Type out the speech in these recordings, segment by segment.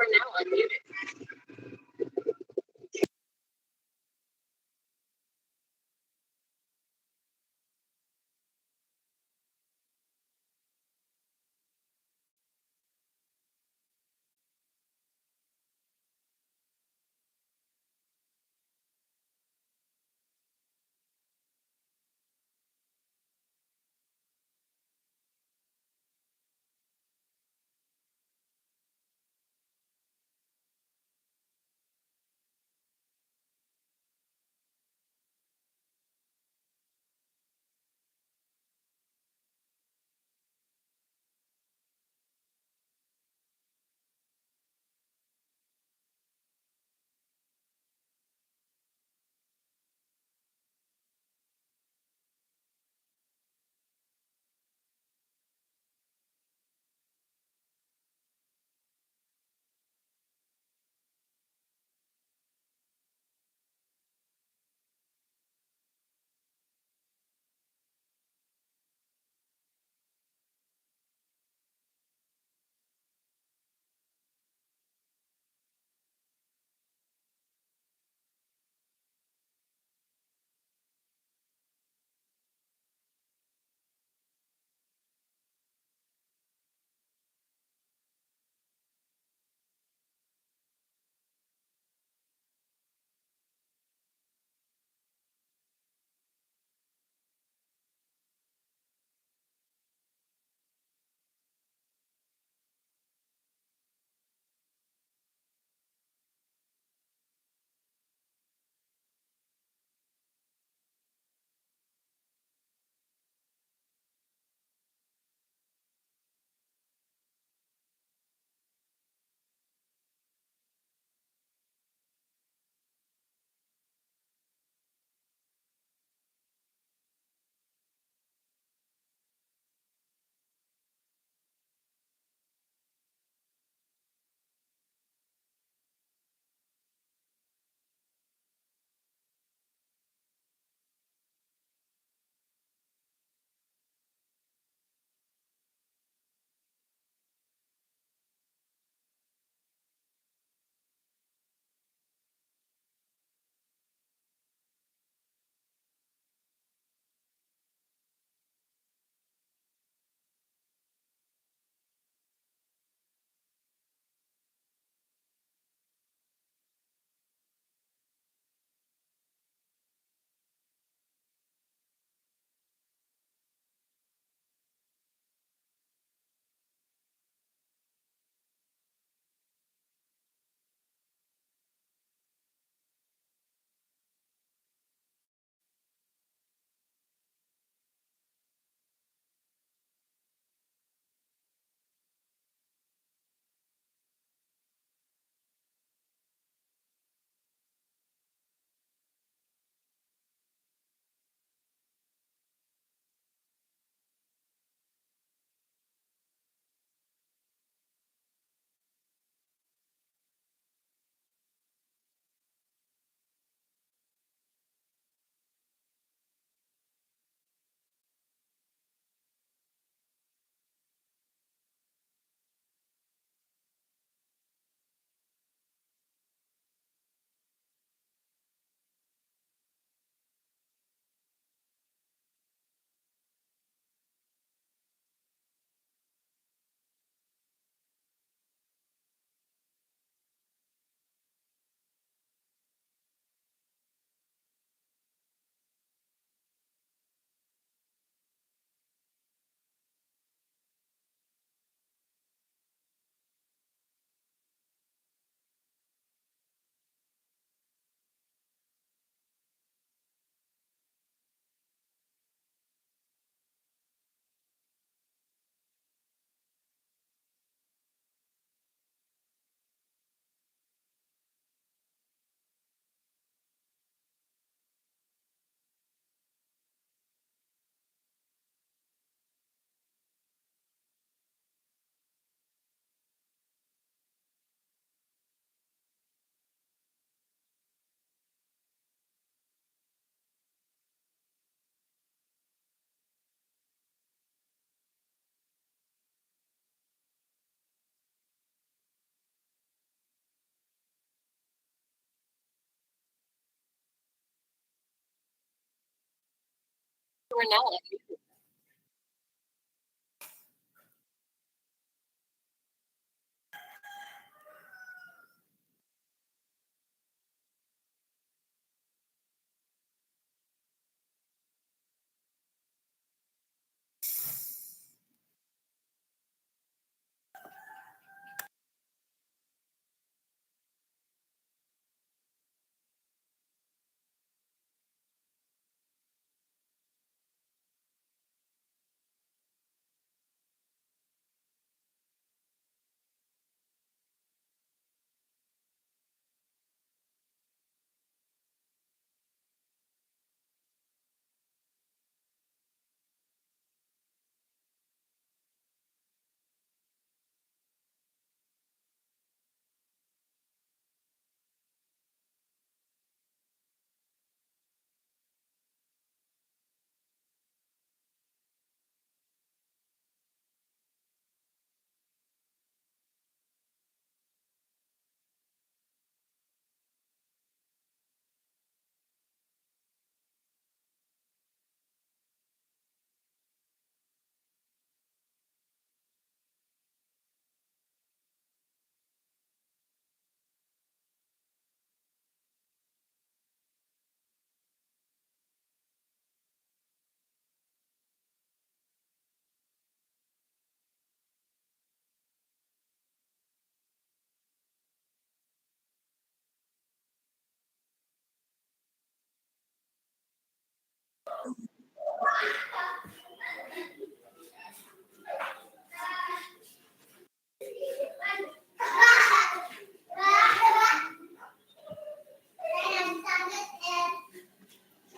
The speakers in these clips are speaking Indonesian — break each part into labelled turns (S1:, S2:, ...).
S1: are now unmuted.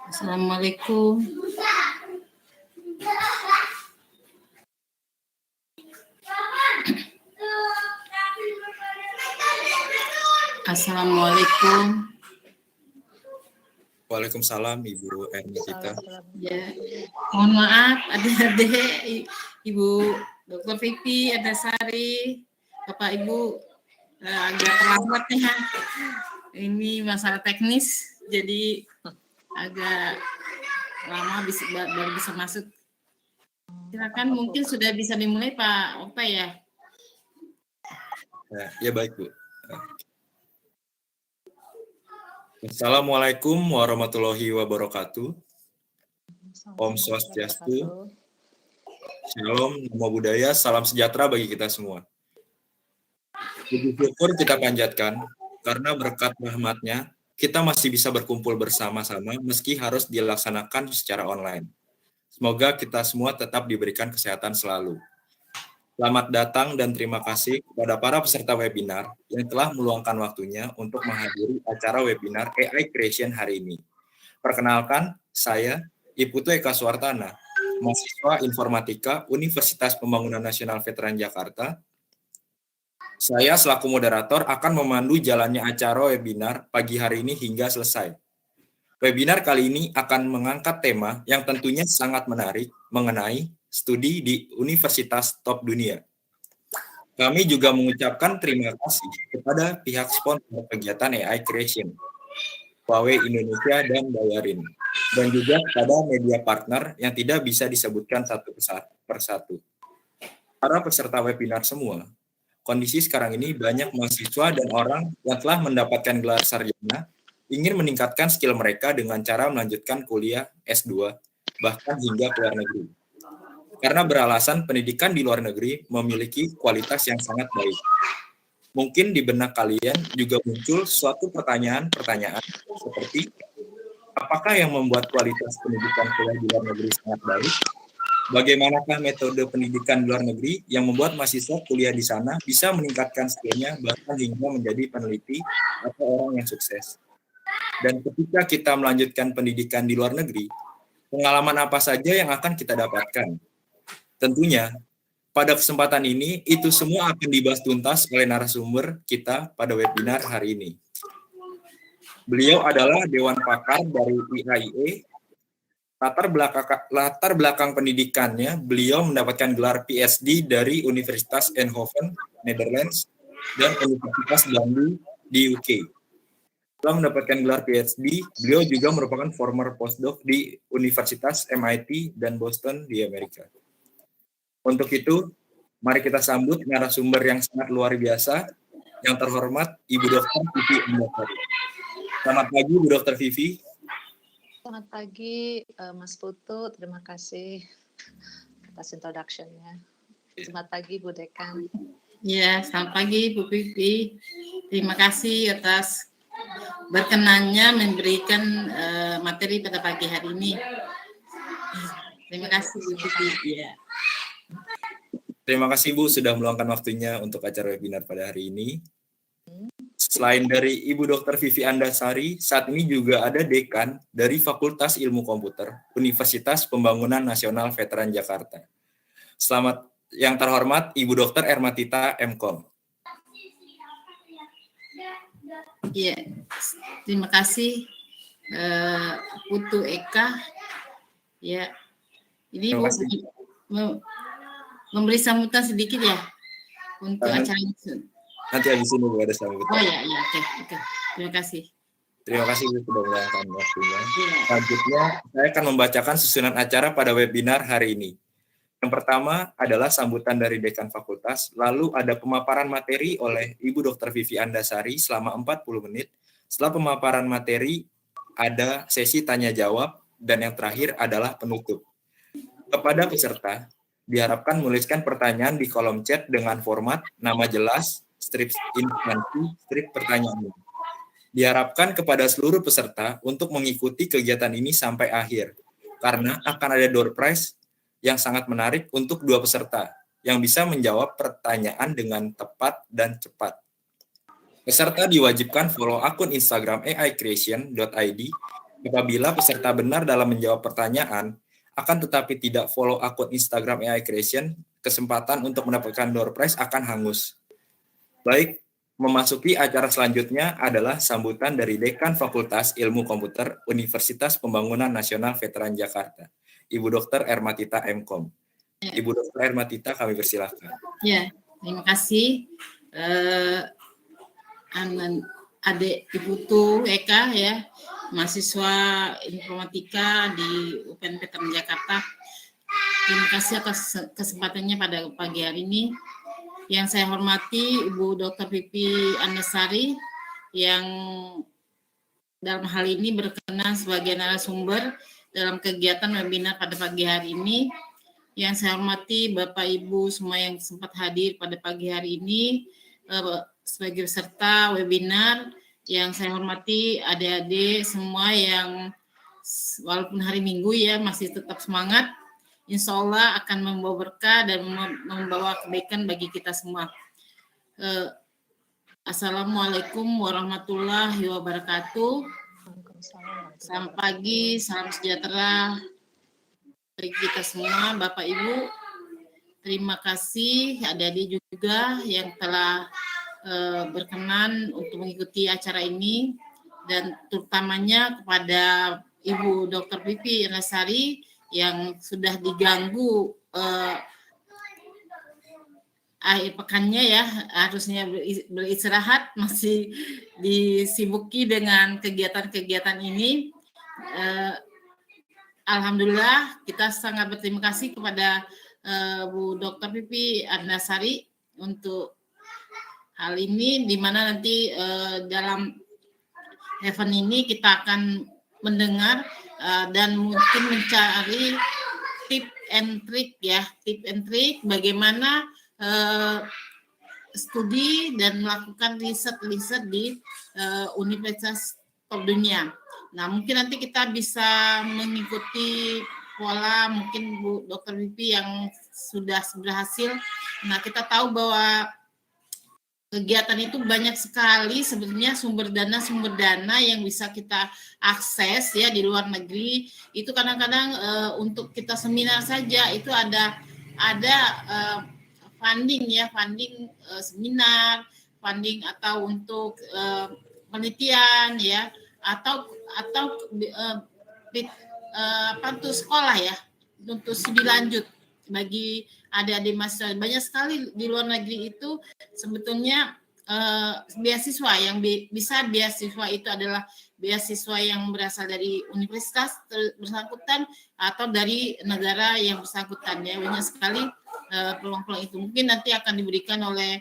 S1: Assalamualaikum. Assalamualaikum.
S2: Waalaikumsalam Ibu Ernita.
S1: Ya, mohon maaf adik-adik, Ibu Dr. Vivi, ada Sari, Bapak Ibu agak terlambat nih ya. Ini masalah teknis, jadi agak lama baru bisa masuk. Silakan, mungkin sudah bisa dimulai Pak Opa ya.
S2: Ya baik Bu. Assalamualaikum warahmatullahi wabarakatuh. Om Swastiastu. Shalom, Namo Buddhaya, salam sejahtera bagi kita semua. Puji syukur kita panjatkan karena berkat rahmat-Nya kita masih bisa berkumpul bersama-sama meski harus dilaksanakan secara online. Semoga kita semua tetap diberikan kesehatan selalu. Selamat datang dan terima kasih kepada para peserta webinar yang telah meluangkan waktunya untuk menghadiri acara webinar AI Creation hari ini. Perkenalkan, saya Iputu Eka Suwartana, mahasiswa Informatika Universitas Pembangunan Nasional Veteran Jakarta. Saya selaku moderator akan memandu jalannya acara webinar pagi hari ini hingga selesai. Webinar kali ini akan mengangkat tema yang tentunya sangat menarik mengenai studi di universitas top dunia. Kami juga mengucapkan terima kasih kepada pihak sponsor kegiatan AI Creation, Huawei Indonesia dan Bayarin, dan juga kepada media partner yang tidak bisa disebutkan satu persatu. Para peserta webinar semua, kondisi sekarang ini banyak mahasiswa dan orang yang telah mendapatkan gelar sarjana ingin meningkatkan skill mereka dengan cara melanjutkan kuliah S2, bahkan hingga ke luar negeri. Karena beralasan pendidikan di luar negeri memiliki kualitas yang sangat baik. Mungkin di benak kalian juga muncul suatu pertanyaan-pertanyaan seperti, apakah yang membuat kualitas pendidikan kuliah di luar negeri sangat baik? Bagaimanakah metode pendidikan di luar negeri yang membuat mahasiswa kuliah di sana bisa meningkatkan skill-nya bahkan hingga menjadi peneliti atau orang yang sukses? Dan ketika kita melanjutkan pendidikan di luar negeri, pengalaman apa saja yang akan kita dapatkan? Tentunya, pada kesempatan ini, itu semua akan dibahas tuntas oleh narasumber kita pada webinar hari ini. Beliau adalah Dewan Pakar dari IAIE. Latar belakang pendidikannya, beliau mendapatkan gelar PhD dari Universitas Eindhoven, Netherlands, dan Universitas Dundee di UK. Setelah mendapatkan gelar PhD, beliau juga merupakan former postdoc di Universitas MIT dan Boston di Amerika. Untuk itu, mari kita sambut narasumber yang sangat luar biasa, yang terhormat Ibu Dr. Vivi Andasari. Selamat pagi, Bu Dr. Vivi.
S3: Selamat pagi, Mas Putu. Terima kasih atas introduction-nya. Selamat pagi, Bu Dekan.
S1: Ya, selamat pagi Bu Vivi. Terima kasih atas berkenannya memberikan materi pada pagi hari ini. Terima kasih Bu Vivi. Ya.
S2: Terima kasih Bu sudah meluangkan waktunya untuk acara webinar pada hari ini. Selain dari Ibu Dr. Vivi Andasari, saat ini juga ada Dekan dari Fakultas Ilmu Komputer Universitas Pembangunan Nasional Veteran Jakarta. Selamat yang terhormat Ibu Dr. Ermatita MKom.
S1: Ya, terima kasih Putu Eka. Ya, ini Bu memberi sambutan sedikit ya untuk acara ini.
S2: Nanti habis ini Bu ada sambutan.
S1: Oh ya, oke. Terima kasih.
S2: Terima kasih Bu sudah meluangkan waktunya. Selanjutnya, saya akan membacakan susunan acara pada webinar hari ini. Yang pertama adalah sambutan dari Dekan Fakultas, lalu ada pemaparan materi oleh Ibu Dr. Vivi Andasari selama 40 menit. Setelah pemaparan materi, ada sesi tanya-jawab, dan yang terakhir adalah penutup. Kepada peserta, diharapkan menuliskan pertanyaan di kolom chat dengan format nama jelas, strip instansi, strip pertanyaan. Diharapkan kepada seluruh peserta untuk mengikuti kegiatan ini sampai akhir, karena akan ada door prize yang sangat menarik untuk 2 peserta yang bisa menjawab pertanyaan dengan tepat dan cepat. Peserta diwajibkan follow akun Instagram aicreation.id. Apabila peserta benar dalam menjawab pertanyaan, akan tetapi tidak follow akun Instagram AI Creation, kesempatan untuk mendapatkan door prize akan hangus. Baik, memasuki acara selanjutnya adalah sambutan dari Dekan Fakultas Ilmu Komputer Universitas Pembangunan Nasional Veteran Jakarta, Ibu Dr. Ermatita MKom. Ibu Dr. Ermatita, kami persilahkan.
S1: Ya, terima kasih. Adik Ibu Tu Eka ya, mahasiswa informatika di UPN Veteran Jakarta. Terima kasih atas kesempatannya pada pagi hari ini. Yang saya hormati Ibu Dr. Vivi Andasari yang dalam hal ini berkenan sebagai narasumber dalam kegiatan webinar pada pagi hari ini. Yang saya hormati Bapak Ibu semua yang sempat hadir pada pagi hari ini sebagai peserta webinar. Yang saya hormati adik-adik semua yang walaupun hari Minggu ya masih tetap semangat, insya Allah akan membawa berkah dan membawa kebaikan bagi kita semua. Assalamualaikum warahmatullahi wabarakatuh. Selamat pagi, salam sejahtera bagi kita semua, Bapak Ibu. Terima kasih adik-adik juga yang telah berkenan untuk mengikuti acara ini, dan terutamanya kepada Ibu Dr. Vivi Andasari yang sudah diganggu akhir pekannya ya, harusnya beristirahat, masih disibuki dengan kegiatan-kegiatan ini. Alhamdulillah kita sangat berterima kasih kepada Bu Dr. Vivi Andasari untuk hal ini, di mana nanti dalam event ini kita akan mendengar dan mungkin mencari tip and trick bagaimana studi dan melakukan riset di universitas top dunia. Nah, mungkin nanti kita bisa mengikuti pola mungkin Bu Dr. Vivi yang sudah berhasil. Nah, kita tahu bahwa kegiatan itu banyak sekali sebenarnya sumber dana yang bisa kita akses ya di luar negeri. Itu kadang-kadang untuk kita seminar saja itu ada funding seminar, funding atau untuk penelitian ya, atau sekolah ya untuk studi lanjut bagi adik-adik mahasiswa. Banyak sekali di luar negeri itu sebetulnya beasiswa yang bisa beasiswa itu adalah beasiswa yang berasal dari universitas bersangkutan atau dari negara yang bersangkutan ya. Banyak sekali peluang-peluang itu mungkin nanti akan diberikan oleh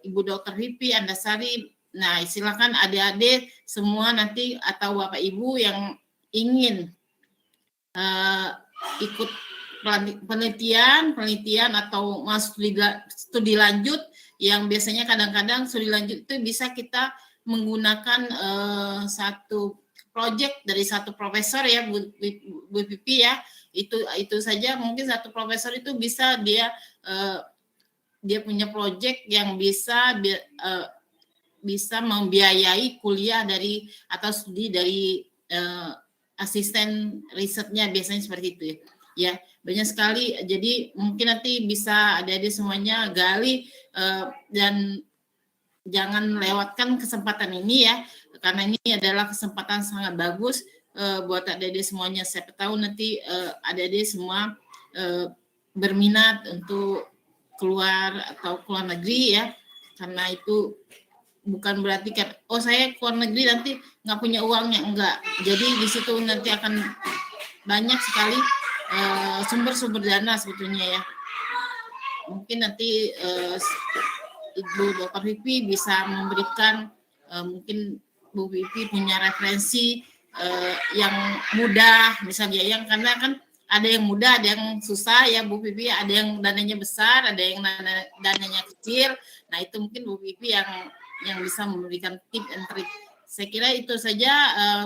S1: Ibu Dr. Vivi Andasari. Nah, silakan adik-adik semua nanti atau Bapak Ibu yang ingin ikut penelitian atau masuk studi lanjut yang biasanya kadang-kadang studi lanjut itu bisa kita menggunakan satu project dari satu profesor ya Bu Pipi ya, itu saja mungkin satu profesor itu bisa dia punya project yang bisa membiayai kuliah dari atau studi dari asisten risetnya, biasanya seperti itu ya. Banyak sekali, jadi mungkin nanti bisa adik-adik semuanya gali dan jangan lewatkan kesempatan ini ya, karena ini adalah kesempatan sangat bagus buat adik-adik semuanya. Siapa tahu nanti adik-adik semua berminat untuk keluar atau keluar negeri ya, karena itu bukan berarti kan, oh saya keluar negeri nanti nggak punya uangnya, enggak. Jadi di situ nanti akan banyak sekali sumber-sumber dana sebetulnya ya. Mungkin nanti Ibu Dr. Vivi bisa memberikan, mungkin Bu Vivi punya referensi yang mudah, misalnya yang karena kan ada yang mudah, ada yang susah ya Bu Vivi, ada yang dananya besar, ada yang dananya kecil. Nah itu mungkin Bu Vivi yang bisa memberikan tip and trick. Saya kira itu saja.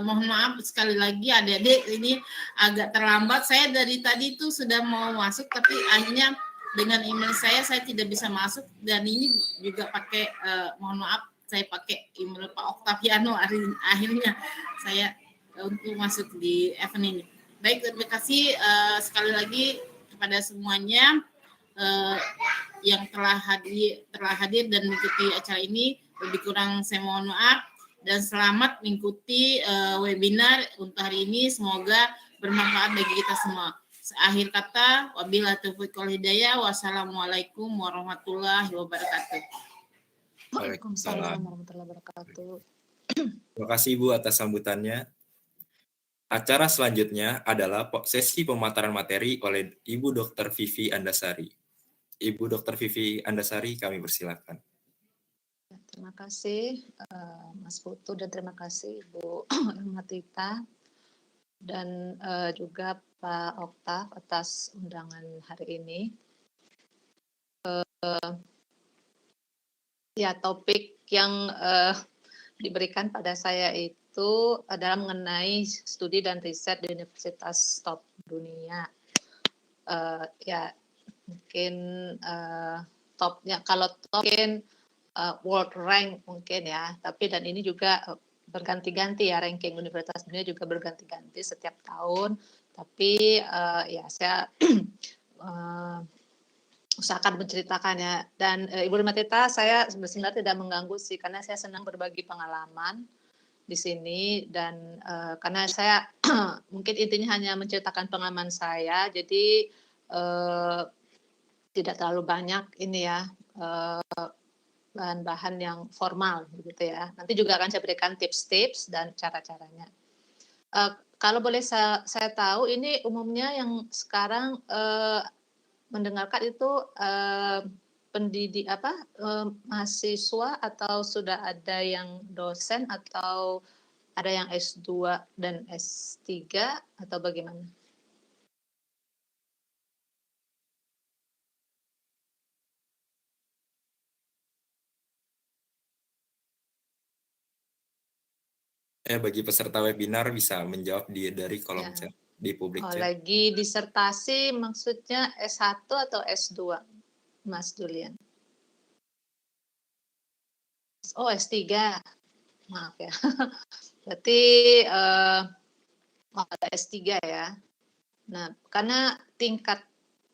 S1: Mohon maaf sekali lagi adik-adik, ini agak terlambat. Saya dari tadi itu sudah mau masuk, tapi akhirnya dengan email saya tidak bisa masuk, dan ini juga pakai mohon maaf, saya pakai email Pak Oktaviano akhirnya saya untuk masuk di event ini. Baik, terima kasih sekali lagi kepada semuanya yang telah hadir dan mengikuti acara ini. Lebih kurang saya mohon maaf, dan selamat mengikuti webinar untuk hari ini. Semoga bermanfaat bagi kita semua. Akhir kata, wabillahi taufiq wal hidayah. Wassalamualaikum warahmatullahi wabarakatuh.
S3: Waalaikumsalam warahmatullahi wabarakatuh.
S2: Terima kasih Ibu atas sambutannya. Acara selanjutnya adalah sesi pemaparan materi oleh Ibu Dr. Vivi Andasari. Ibu Dr. Vivi Andasari, kami persilakan.
S3: Terima kasih Mas Putu, dan terima kasih Ibu Matita, dan juga Pak Oktav atas undangan hari ini. Ya, topik yang diberikan pada saya itu adalah mengenai studi dan riset di universitas top dunia. Ya, mungkin topnya, kalau top mungkin world rank mungkin ya, tapi dan ini juga berganti-ganti ya, ranking universitas dunia juga berganti-ganti setiap tahun. Tapi ya saya usahakan menceritakannya. Dan Ibu Matita, saya sebenarnya tidak mengganggu sih, karena saya senang berbagi pengalaman di sini, dan karena saya mungkin intinya hanya menceritakan pengalaman saya, jadi tidak terlalu banyak ini ya bahan-bahan yang formal begitu ya. Nanti juga akan saya berikan tips-tips dan cara-caranya. Kalau boleh saya tahu, ini umumnya yang sekarang mendengarkan itu mahasiswa, atau sudah ada yang dosen, atau ada yang S2 dan S3, atau bagaimana?
S2: Bagi peserta webinar bisa menjawab dari kolom chat di publik chat.
S3: Lagi disertasi maksudnya S1 atau S2, Mas Julian? Oh, S3. Maaf ya. Berarti ada S3 ya. Nah, karena tingkat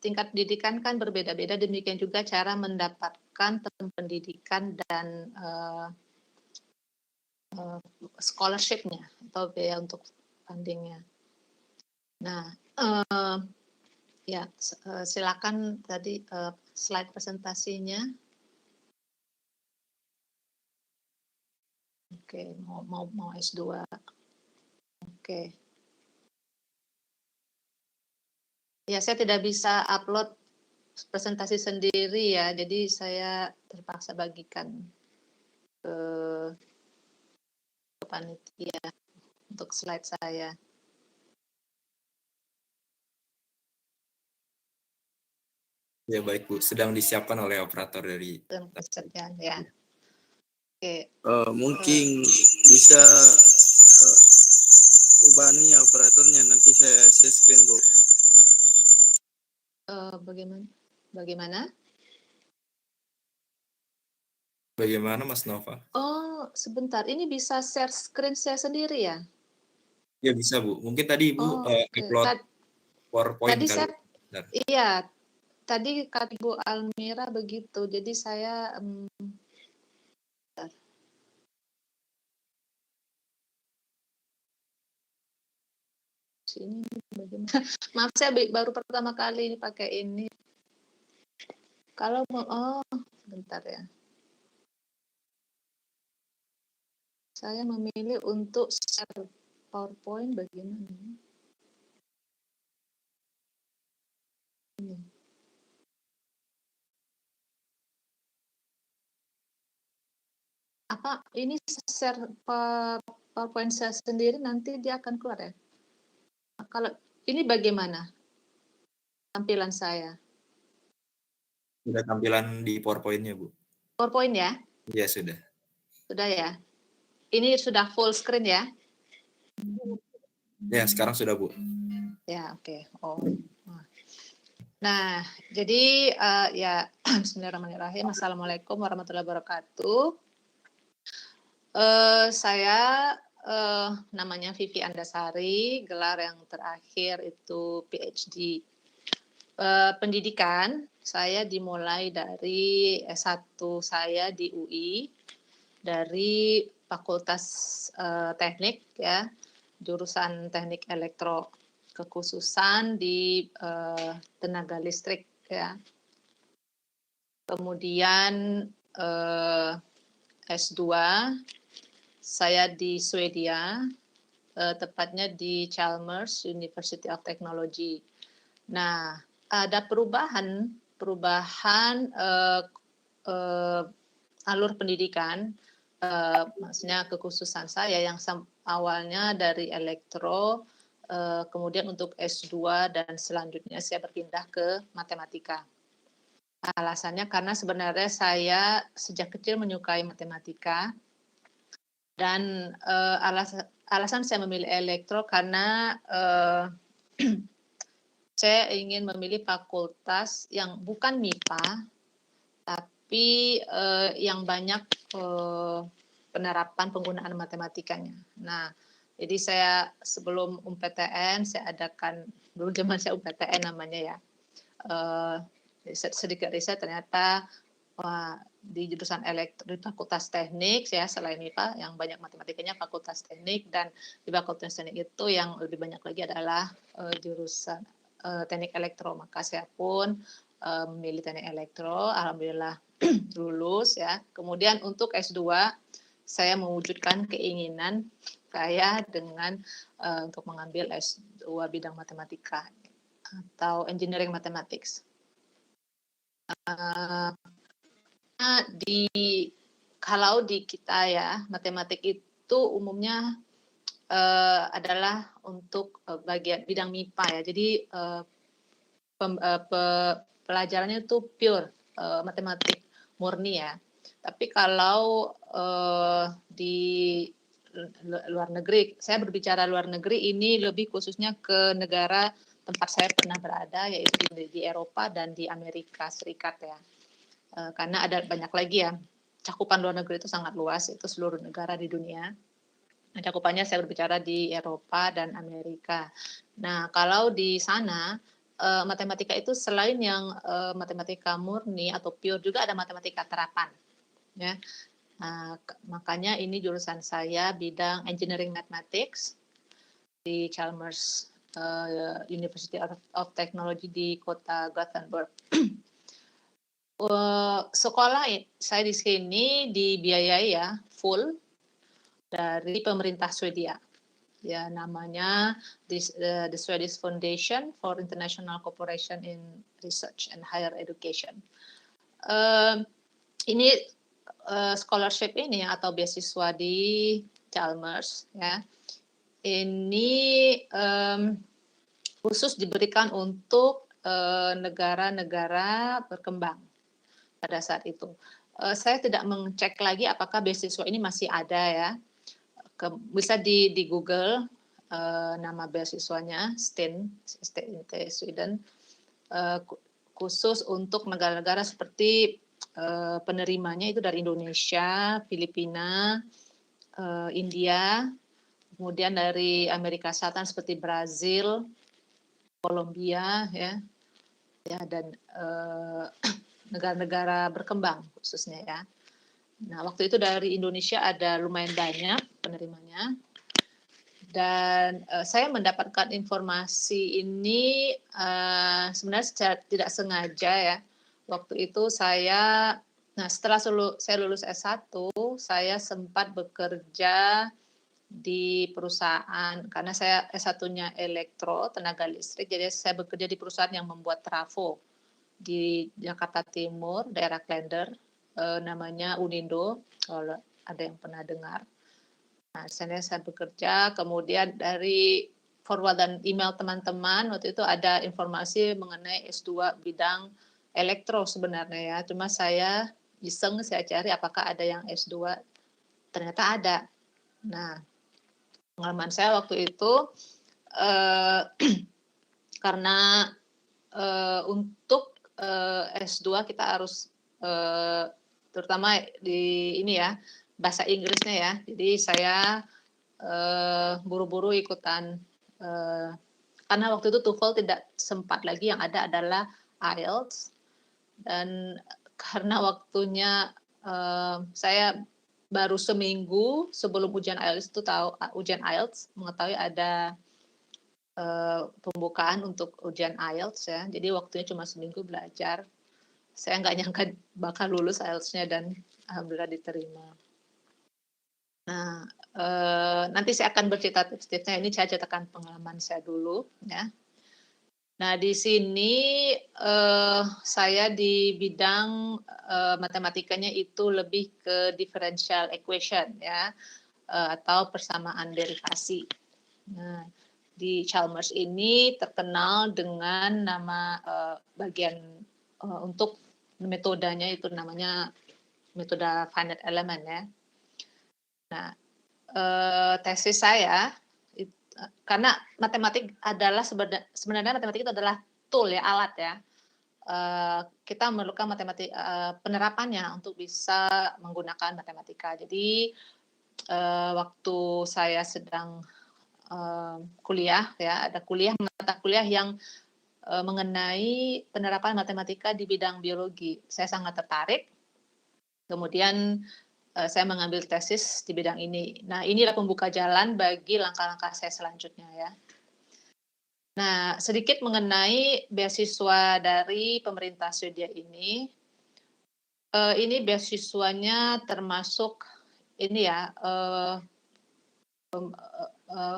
S3: pendidikan kan berbeda-beda, demikian juga cara mendapatkan pendidikan dan scholarship-nya atau biaya untuk funding-nya. Nah, ya silakan tadi slide presentasinya. Oke, mau S2. Oke. Ya, saya tidak bisa upload presentasi sendiri ya, jadi saya terpaksa bagikan ke panitia untuk slide saya.
S2: Ya baik Bu, sedang disiapkan oleh operator dari.
S3: Ya. Oke.
S4: Mungkin bisa ubah nih operatornya, nanti saya share screen Bu.
S3: Bagaimana?
S2: Bagaimana Mas Nova?
S3: Oh, sebentar. Ini bisa share screen saya sendiri ya?
S2: Ya bisa Bu. Mungkin tadi Ibu upload PowerPoint
S3: tadi
S2: kali.
S3: Iya, tadi kata Ibu Almira begitu. Jadi saya sini bagaimana? Maaf, saya baru pertama kali ini pakai ini. Kalau mau, sebentar ya. Saya memilih untuk share PowerPoint bagaimana? Ini. Apa ini share PowerPoint saya sendiri nanti dia akan keluar ya? Kalau ini bagaimana tampilan saya?
S2: Sudah tampilan di PowerPoint-nya Bu.
S3: PowerPoint ya?
S2: Iya sudah.
S3: Sudah ya? Ini sudah full screen ya?
S2: Ya sekarang sudah Bu.
S3: Ya oke. Oh. Nah, jadi ya Bismillahirrahmanirrahim. Assalamualaikum warahmatullahi wabarakatuh. Saya namanya Vivi Andasari, gelar yang terakhir itu PhD. Pendidikan saya dimulai dari S1 saya di UI, dari Fakultas Teknik ya, jurusan Teknik Elektro, kekhususan di tenaga listrik ya. Kemudian S2 saya di Swedia, tepatnya di Chalmers University of Technology. Nah, ada perubahan alur pendidikan, maksudnya kekhususan saya yang awalnya dari elektro, kemudian untuk S2 dan selanjutnya saya berpindah ke matematika. Alasannya karena sebenarnya saya sejak kecil menyukai matematika dan alasan saya memilih elektro karena saya ingin memilih fakultas yang bukan MIPA tapi yang banyak penerapan penggunaan matematikanya. Nah, jadi saya sebelum UMPTN saya adakan dulu zaman saya UMPTN namanya ya. Sedikit riset ternyata di jurusan elektro di fakultas teknik ya selain MIPA yang banyak matematikanya fakultas teknik, dan di fakultas teknik itu yang lebih banyak lagi adalah jurusan teknik elektro, maka saya pun memilih teknik elektro, alhamdulillah lulus ya. Kemudian untuk S2 saya mewujudkan keinginan saya dengan untuk mengambil S2 bidang matematika atau engineering mathematics. Kalau di kita ya matematik itu umumnya adalah untuk bagian bidang MIPA ya. Jadi pelajarannya itu pure matematik murni ya. Tapi kalau di luar negeri, saya berbicara luar negeri ini lebih khususnya ke negara tempat saya pernah berada, yaitu di Eropa dan di Amerika Serikat ya. Karena ada banyak lagi ya, cakupan luar negeri itu sangat luas, itu seluruh negara di dunia. Nah, cakupannya saya berbicara di Eropa dan Amerika. Nah, kalau di sana, matematika itu selain yang matematika murni atau pure, juga ada matematika terapan. Ya. Nah, makanya ini jurusan saya bidang Engineering Mathematics di Chalmers University of Technology di kota Gothenburg. Sekolah saya di sini dibiayai ya full dari pemerintah Swedia. Ya, namanya the Swedish Foundation for International Cooperation in Research and Higher Education. Ini scholarship ini atau beasiswa di Chalmers, ya, ini khusus diberikan untuk negara-negara berkembang pada saat itu. Saya tidak mengecek lagi apakah beasiswa ini masih ada, ya. Bisa di Google nama beasiswanya STIN, Sweden, khusus untuk negara-negara seperti penerimanya itu dari Indonesia, Filipina, India, kemudian dari Amerika Selatan seperti Brazil, Kolombia, ya dan negara-negara berkembang khususnya, ya. Nah, waktu itu dari Indonesia ada lumayan banyak penerimanya. Dan saya mendapatkan informasi ini sebenarnya secara tidak sengaja, ya. Waktu itu setelah saya lulus S1, saya sempat bekerja di perusahaan, karena saya S1-nya elektro, tenaga listrik, jadi saya bekerja di perusahaan yang membuat trafo di Jakarta Timur, daerah Klender, namanya Unindo, kalau ada yang pernah dengar. Nah, saya bekerja, kemudian dari forwardan email teman-teman, waktu itu ada informasi mengenai S2 bidang elektro sebenarnya, ya. Cuma saya iseng, saya cari apakah ada yang S2, ternyata ada. Nah, pengalaman saya waktu itu, karena untuk S2 kita harus terutama di ini, ya, bahasa Inggrisnya, ya. Jadi saya buru-buru ikutan karena waktu itu TOEFL tidak sempat lagi, yang ada adalah IELTS, dan karena waktunya saya baru seminggu sebelum ujian IELTS itu mengetahui ada pembukaan untuk ujian IELTS, ya. Jadi waktunya cuma seminggu belajar. Saya nggak nyangka bakal lulus IELTS-nya dan alhamdulillah diterima. Nah, nanti saya akan bercerita-ceritanya. Ini saya ceritakan pengalaman saya dulu, ya. Nah, di sini saya di bidang matematikanya itu lebih ke differential equation, ya, atau persamaan derivasi. Nah, di Chalmers ini terkenal dengan nama bagian untuk metodenya itu namanya metode finite element, ya. Nah, tesis saya, karena matematik adalah sebenarnya matematik itu adalah tool, ya, alat, ya. Kita memerlukan matematik penerapannya untuk bisa menggunakan matematika. Jadi waktu saya sedang kuliah, ya, ada mata kuliah yang mengenai penerapan matematika di bidang biologi. Saya sangat tertarik. Kemudian saya mengambil tesis di bidang ini. Nah, inilah pembuka jalan bagi langkah-langkah saya selanjutnya, ya. Nah, sedikit mengenai beasiswa dari pemerintah Swedia ini. Ini beasiswanya termasuk ini, ya,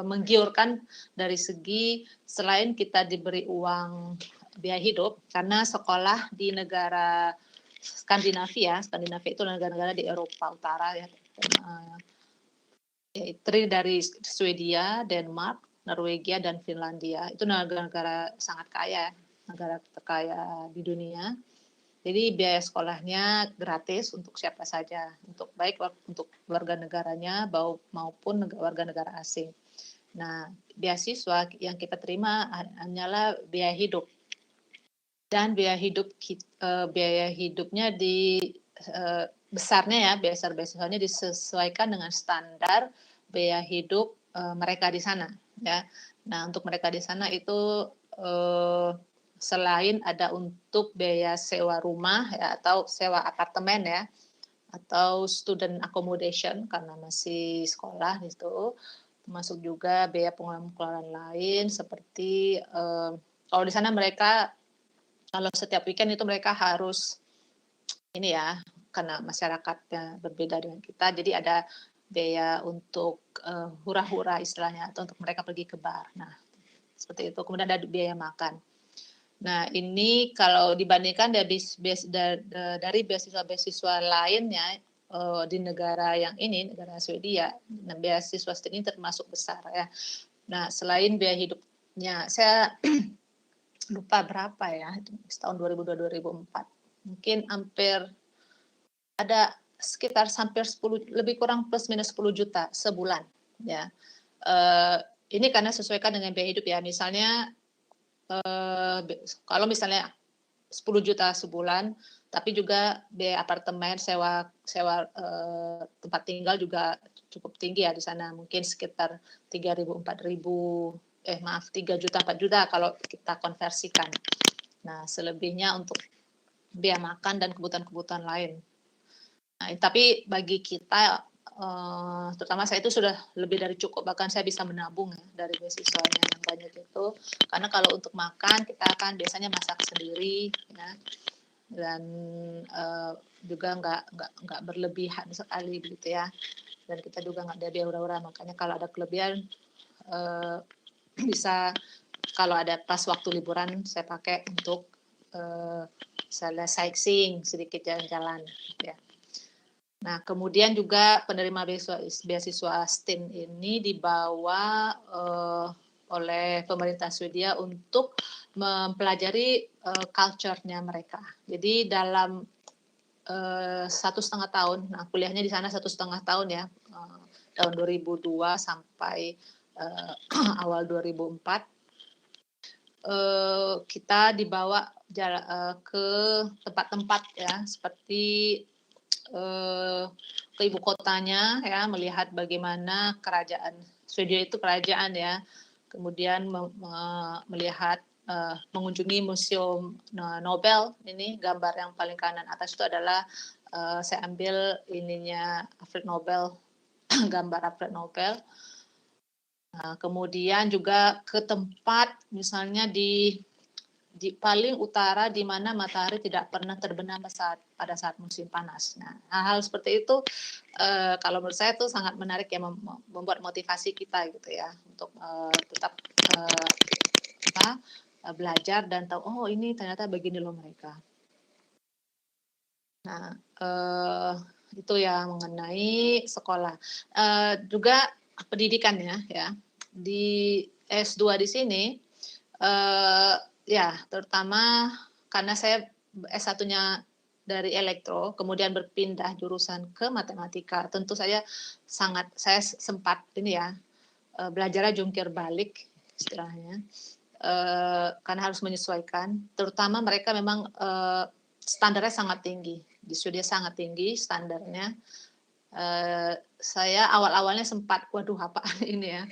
S3: menggiurkan dari segi selain kita diberi uang biaya hidup, karena sekolah di negara Skandinavia itu negara-negara di Eropa Utara, ya, terdiri dari Swedia, Denmark, Norwegia, dan Finlandia. Itu negara-negara sangat kaya, negara terkaya di dunia. Jadi biaya sekolahnya gratis untuk siapa saja, baik untuk warga negaranya maupun warga negara asing. Nah, beasiswa yang kita terima hanyalah biaya hidup. Dan biaya hidupnya besarnya, ya, beasiswanya disesuaikan dengan standar biaya hidup mereka di sana, ya. Nah, untuk mereka di sana itu selain ada untuk biaya sewa rumah, ya, atau sewa apartemen, ya, atau student accommodation karena masih sekolah itu, termasuk juga biaya pengeluaran lain seperti kalau di sana mereka kalau setiap weekend itu mereka harus ini, ya, karena masyarakatnya berbeda dengan kita, jadi ada biaya untuk hura-hura istilahnya, atau untuk mereka pergi ke bar. Nah, seperti itu. Kemudian ada biaya makan. Nah, ini kalau dibandingkan dari beasiswa-beasiswa lainnya di negara yang ini, negara Swedia, nah, beasiswa STIN ini termasuk besar ya. Nah, selain biaya hidupnya, saya lupa berapa ya, tahun 2002-2004, mungkin hampir ada sekitar hampir 10, lebih kurang plus minus 10 juta sebulan ya. Ini karena sesuaikan dengan biaya hidup ya. Misalnya kalau misalnya 10 juta sebulan, tapi juga biaya apartemen, sewa tempat tinggal juga cukup tinggi ya di sana, mungkin sekitar 3.000, 4.000, 3 juta, 4 juta kalau kita konversikan. Nah, selebihnya untuk biaya makan dan kebutuhan-kebutuhan lain. Nah, tapi bagi kita, terutama saya itu sudah lebih dari cukup, bahkan saya bisa menabung ya, dari beasiswanya yang banyak itu. Karena kalau untuk makan kita akan biasanya masak sendiri, ya, dan juga nggak berlebihan sekali begitu ya. Dan kita juga nggak ada biaya hura-hura, makanya kalau ada kelebihan bisa, kalau ada pas waktu liburan saya pakai untuk misalnya sightseeing, sedikit jalan-jalan ya. Nah, kemudian juga penerima beasiswa STIN ini dibawa oleh pemerintah Swedia untuk mempelajari culture-nya mereka. Jadi dalam 1,5 tahun, nah kuliahnya di sana 1,5 tahun ya, tahun 2002 sampai awal 2004, kita dibawa ke tempat-tempat ya, seperti ke ibu kotanya ya, melihat bagaimana kerajaan Swedia itu kerajaan ya, kemudian melihat mengunjungi museum Nobel. Ini gambar yang paling kanan atas itu adalah saya ambil ininya Alfred Nobel, gambar Alfred Nobel. Nah, kemudian juga ke tempat misalnya di paling utara di mana matahari tidak pernah terbenam pada saat musim panas. Nah, hal-hal seperti itu kalau menurut saya itu sangat menarik ya, membuat motivasi kita gitu ya untuk tetap belajar dan tahu, oh ini ternyata begini loh mereka. Nah, itu ya mengenai sekolah. Juga pendidikan ya. Di S2 di sini ya, terutama karena saya S1-nya dari elektro, kemudian berpindah jurusan ke matematika. Tentu saja saya sempat ini ya, belajarnya jungkir balik istilahnya, karena harus menyesuaikan. Terutama mereka memang standarnya sangat tinggi, di Swedia sangat tinggi standarnya. Saya awal-awalnya sempat, waduh apa ini ya,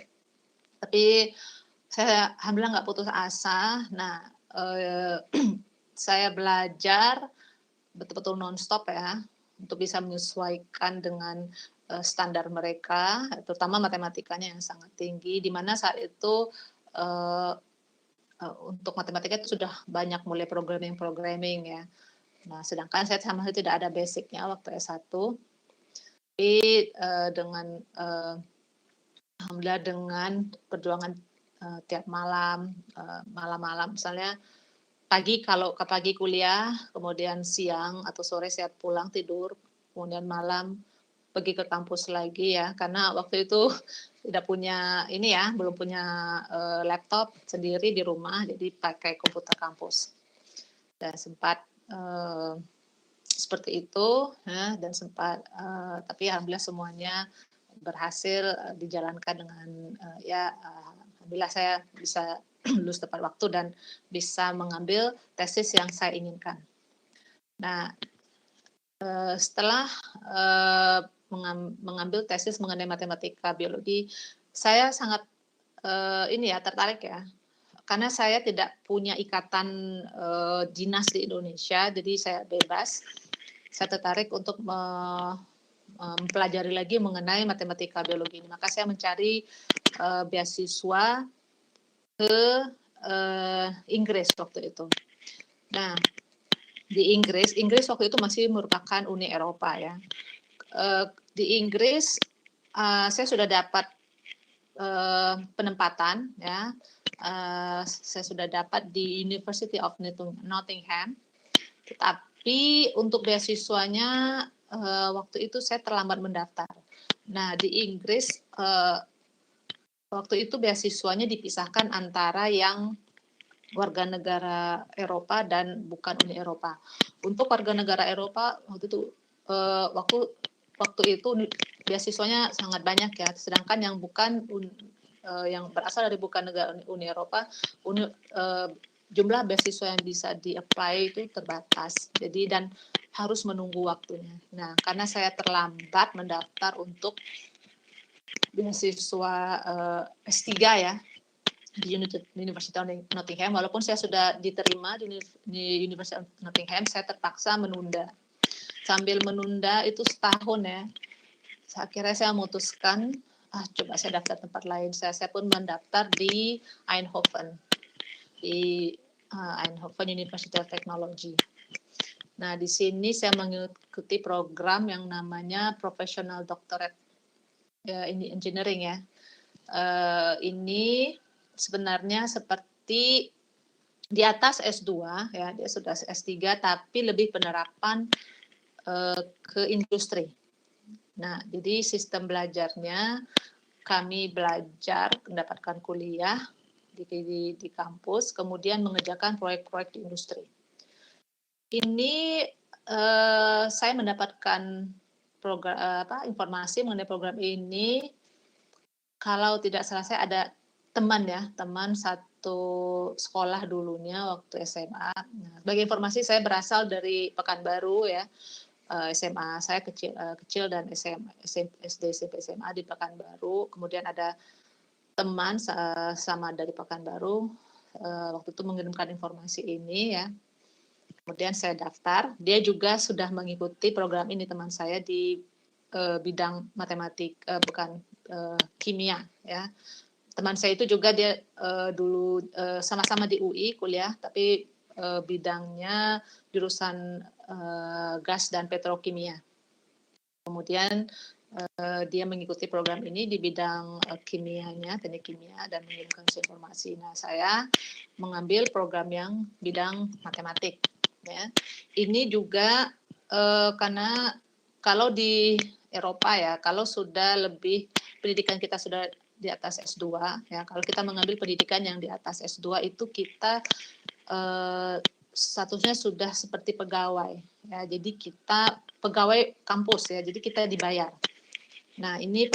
S3: tapi saya alhamdulillah nggak putus asa. Nah, saya belajar betul-betul non-stop ya, untuk bisa menyesuaikan dengan standar mereka, terutama matematikanya yang sangat tinggi, di mana saat itu untuk matematika itu sudah banyak mulai programming ya. Nah, sedangkan saya sama sekali tidak ada basicnya waktu S1. Tapi dengan alhamdulillah dengan perjuangan tiap malam misalnya kalau ke pagi kuliah, kemudian siang atau sore saya pulang tidur, kemudian malam pergi ke kampus lagi ya, karena waktu itu tidak punya ini ya, belum punya laptop sendiri di rumah, jadi pakai komputer kampus. Dan sempat seperti itu ya, dan sempat tapi alhamdulillah semuanya berhasil dijalankan dengan alhamdulillah saya bisa lulus tepat waktu dan bisa mengambil tesis yang saya inginkan. Nah, setelah mengambil tesis mengenai matematika biologi, saya sangat tertarik ya, karena saya tidak punya ikatan dinas di Indonesia, jadi saya bebas. Saya tertarik untuk mempelajari lagi mengenai matematika biologi ini. Maka saya mencari beasiswa ke Inggris waktu itu. Nah, di Inggris waktu itu masih merupakan Uni Eropa ya. Di Inggris saya sudah dapat penempatan, ya. Saya sudah dapat di University of Nottingham. Tetapi untuk beasiswanya waktu itu saya terlambat mendaftar. Nah, di Inggris waktu itu beasiswanya dipisahkan antara yang warga negara Eropa dan bukan Uni Eropa. Untuk warga negara Eropa waktu itu beasiswanya sangat banyak, ya. Sedangkan yang bukan yang berasal dari bukan negara Uni Eropa, jumlah beasiswa yang bisa di-apply itu terbatas. Jadi dan harus menunggu waktunya. Nah, karena saya terlambat mendaftar untuk beasiswa S3, ya, di University of Nottingham, walaupun saya sudah diterima di University of Nottingham, saya terpaksa menunda. Sambil menunda itu setahun, ya. Akhirnya saya memutuskan, coba saya daftar tempat lain. Saya pun mendaftar di Eindhoven, Eindhoven University of Technology. Nah, di sini saya mengikuti program yang namanya Professional Doctorate in Engineering, ya. Ini sebenarnya seperti di atas S2, ya, dia sudah S3, tapi lebih penerapan ke industri. Nah, jadi sistem belajarnya kami belajar, mendapatkan kuliah di kampus, kemudian mengerjakan proyek-proyek di industri. Ini saya mendapatkan informasi mengenai program ini. Kalau tidak salah saya ada teman satu sekolah dulunya waktu SMA. Nah, sebagai informasi saya berasal dari Pekanbaru, ya. SMA saya kecil dan SD, SMP, SMA di Pekanbaru. Kemudian ada teman sama dari Pekanbaru waktu itu mengirimkan informasi ini, ya. Kemudian saya daftar. Dia juga sudah mengikuti program ini, teman saya, di bidang matematik, bukan kimia, ya. Teman saya itu juga dia dulu sama-sama di UI kuliah, tapi bidangnya jurusan gas dan petrokimia. Kemudian dia mengikuti program ini di bidang kimianya, teknik kimia, dan mengirimkan informasi. Nah, saya mengambil program yang bidang matematik, ya. Ini juga karena kalau di Eropa, ya, kalau sudah lebih pendidikan kita sudah di atas S2, ya, kalau kita mengambil pendidikan yang di atas S2 itu kita statusnya sudah seperti pegawai, ya. Jadi kita pegawai kampus, ya, jadi kita dibayar. Nah, ini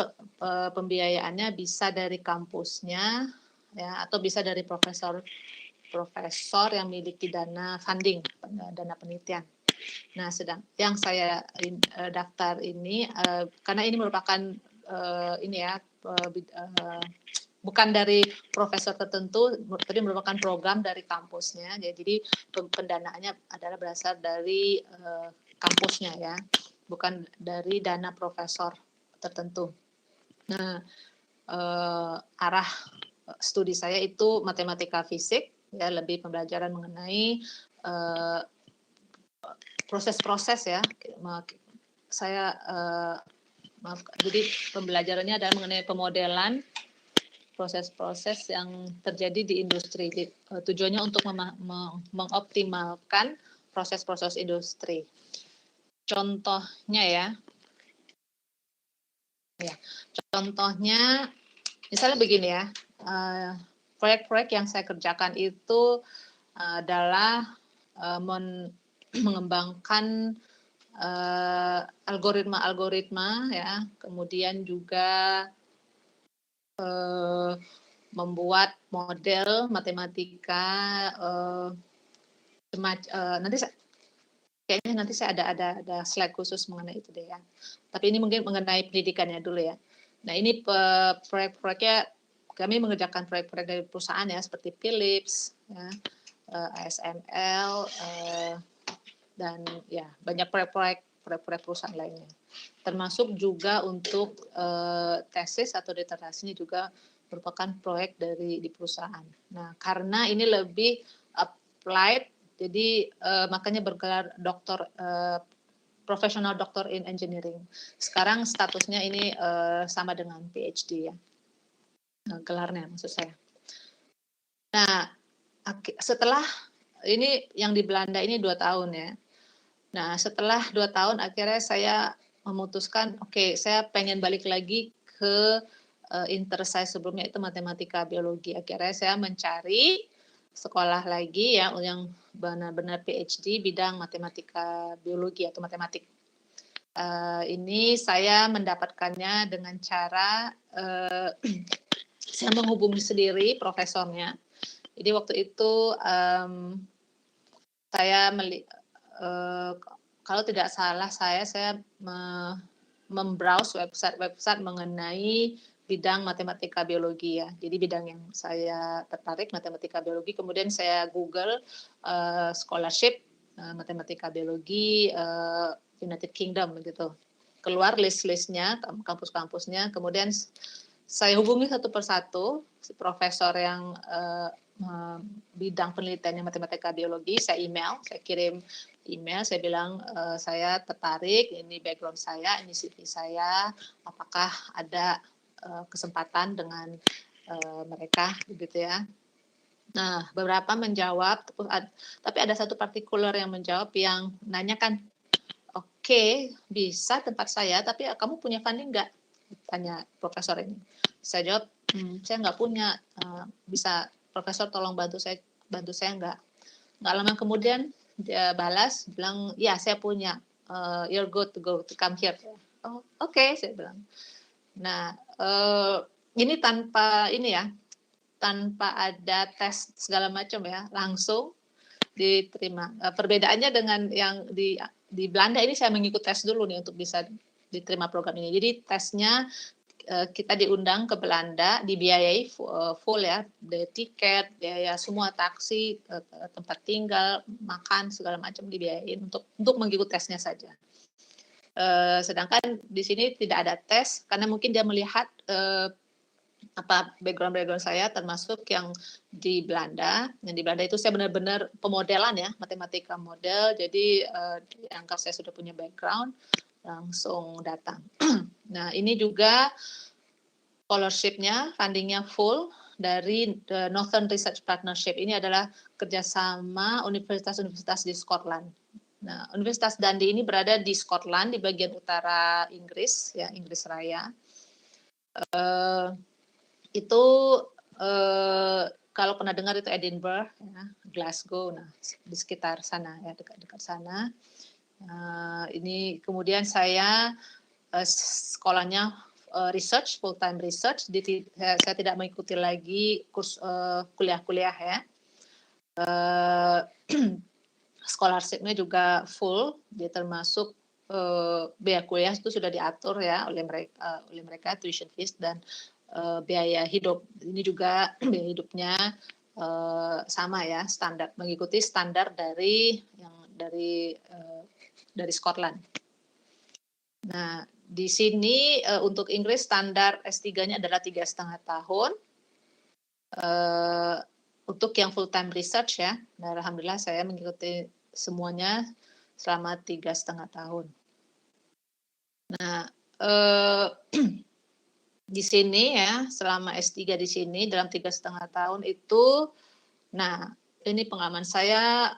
S3: pembiayaannya bisa dari kampusnya, ya, atau bisa dari profesor yang memiliki dana funding, dana penelitian. Nah, sedang yang saya daftar ini karena ini merupakan bukan dari profesor tertentu, tapi merupakan program dari kampusnya. Jadi pendanaannya adalah berasal dari kampusnya, ya, bukan dari dana profesor tertentu. Nah, arah studi saya itu matematika fisik, ya, lebih pembelajaran mengenai proses-proses, ya. Saya jadi pembelajarannya adalah mengenai pemodelan proses-proses yang terjadi di industri. Tujuannya untuk mengoptimalkan proses-proses industri. Contohnya, ya. Contohnya, misalnya begini, ya. Proyek-proyek yang saya kerjakan itu adalah mengembangkan algoritma, ya, kemudian juga membuat model matematika, nanti saya ada slide khusus mengenai itu deh, ya. Tapi ini mungkin mengenai pendidikannya dulu, ya. Nah, ini proyek-proyeknya, kami mengerjakan proyek-proyek dari perusahaan, ya, seperti Philips, ya, ASML, dan, ya, banyak proyek-proyek perusahaan lainnya. Termasuk juga untuk tesis atau disertasinya juga merupakan proyek di perusahaan. Nah, karena ini lebih applied, jadi makanya bergelar doktor Professional Doctor in Engineering. Sekarang statusnya ini sama dengan PhD ya, gelarnya maksud saya. Nah, setelah ini yang di Belanda ini 2 tahun ya. Nah, setelah 2 tahun akhirnya saya memutuskan, oke, saya pengen balik lagi ke interest saya sebelumnya itu matematika biologi. Akhirnya saya mencari sekolah lagi ya yang benar-benar PhD bidang matematika biologi atau matematik. Ini saya mendapatkannya dengan cara saya menghubungi sendiri profesornya. Jadi waktu itu saya kalau tidak salah saya membrowse website mengenai bidang matematika biologi ya. Jadi bidang yang saya tertarik matematika biologi. Kemudian saya Google scholarship matematika biologi United Kingdom gitu. Keluar list-listnya, kampus-kampusnya. Kemudian saya hubungi satu persatu si profesor yang bidang penelitiannya matematika biologi. Saya kirim email, saya bilang saya tertarik, ini background saya, ini CV saya, apakah ada kesempatan dengan mereka, begitu ya. Nah, beberapa menjawab, tapi ada satu partikular yang menjawab yang nanyakan, oke, bisa tempat saya, tapi kamu punya funding nggak? Tanya profesor ini. Saya jawab, saya nggak punya, bisa profesor tolong bantu saya nggak lama kemudian dia balas bilang ya saya punya, you're good to go to come here. Oh, oke, saya bilang. Nah ini tanpa ada tes segala macam ya, langsung diterima. Perbedaannya dengan yang di Belanda ini saya mengikuti tes dulu nih untuk bisa diterima program ini. Jadi tesnya kita diundang ke Belanda, dibiayai full ya, tiket, biaya semua, taksi, tempat tinggal, makan segala macam dibiayain untuk mengikuti tesnya saja. Sedangkan di sini tidak ada tes karena mungkin dia melihat background saya termasuk yang di Belanda. Yang di Belanda itu saya benar-benar pemodelan ya, matematika model. Jadi dianggap saya sudah punya background, langsung datang. Nah, ini juga scholarship-nya, funding-nya full dari The Northern Research Partnership. Ini adalah kerjasama universitas-universitas di Scotland. Nah, Universitas Dundee ini berada di Scotland, di bagian utara Inggris, ya, Inggris Raya. Itu kalau pernah dengar itu Edinburgh, ya, Glasgow, nah di sekitar sana, ya, dekat-dekat sana. Ini kemudian saya sekolahnya research, full time research. Saya tidak mengikuti lagi kurs kuliah-kuliah ya. Scholarship-nya juga full, dia termasuk biaya kuliah itu sudah diatur ya oleh mereka tuition fees dan biaya hidup. Ini juga biaya hidupnya sama ya, standar, mengikuti standar dari Scotland. Nah, di sini untuk Inggris standar S3-nya adalah 3,5 tahun. Untuk yang full time research ya, nah, alhamdulillah saya mengikuti semuanya selama 3,5 tahun. Nah, di sini ya, selama S3 di sini dalam 3,5 tahun itu, nah ini pengalaman saya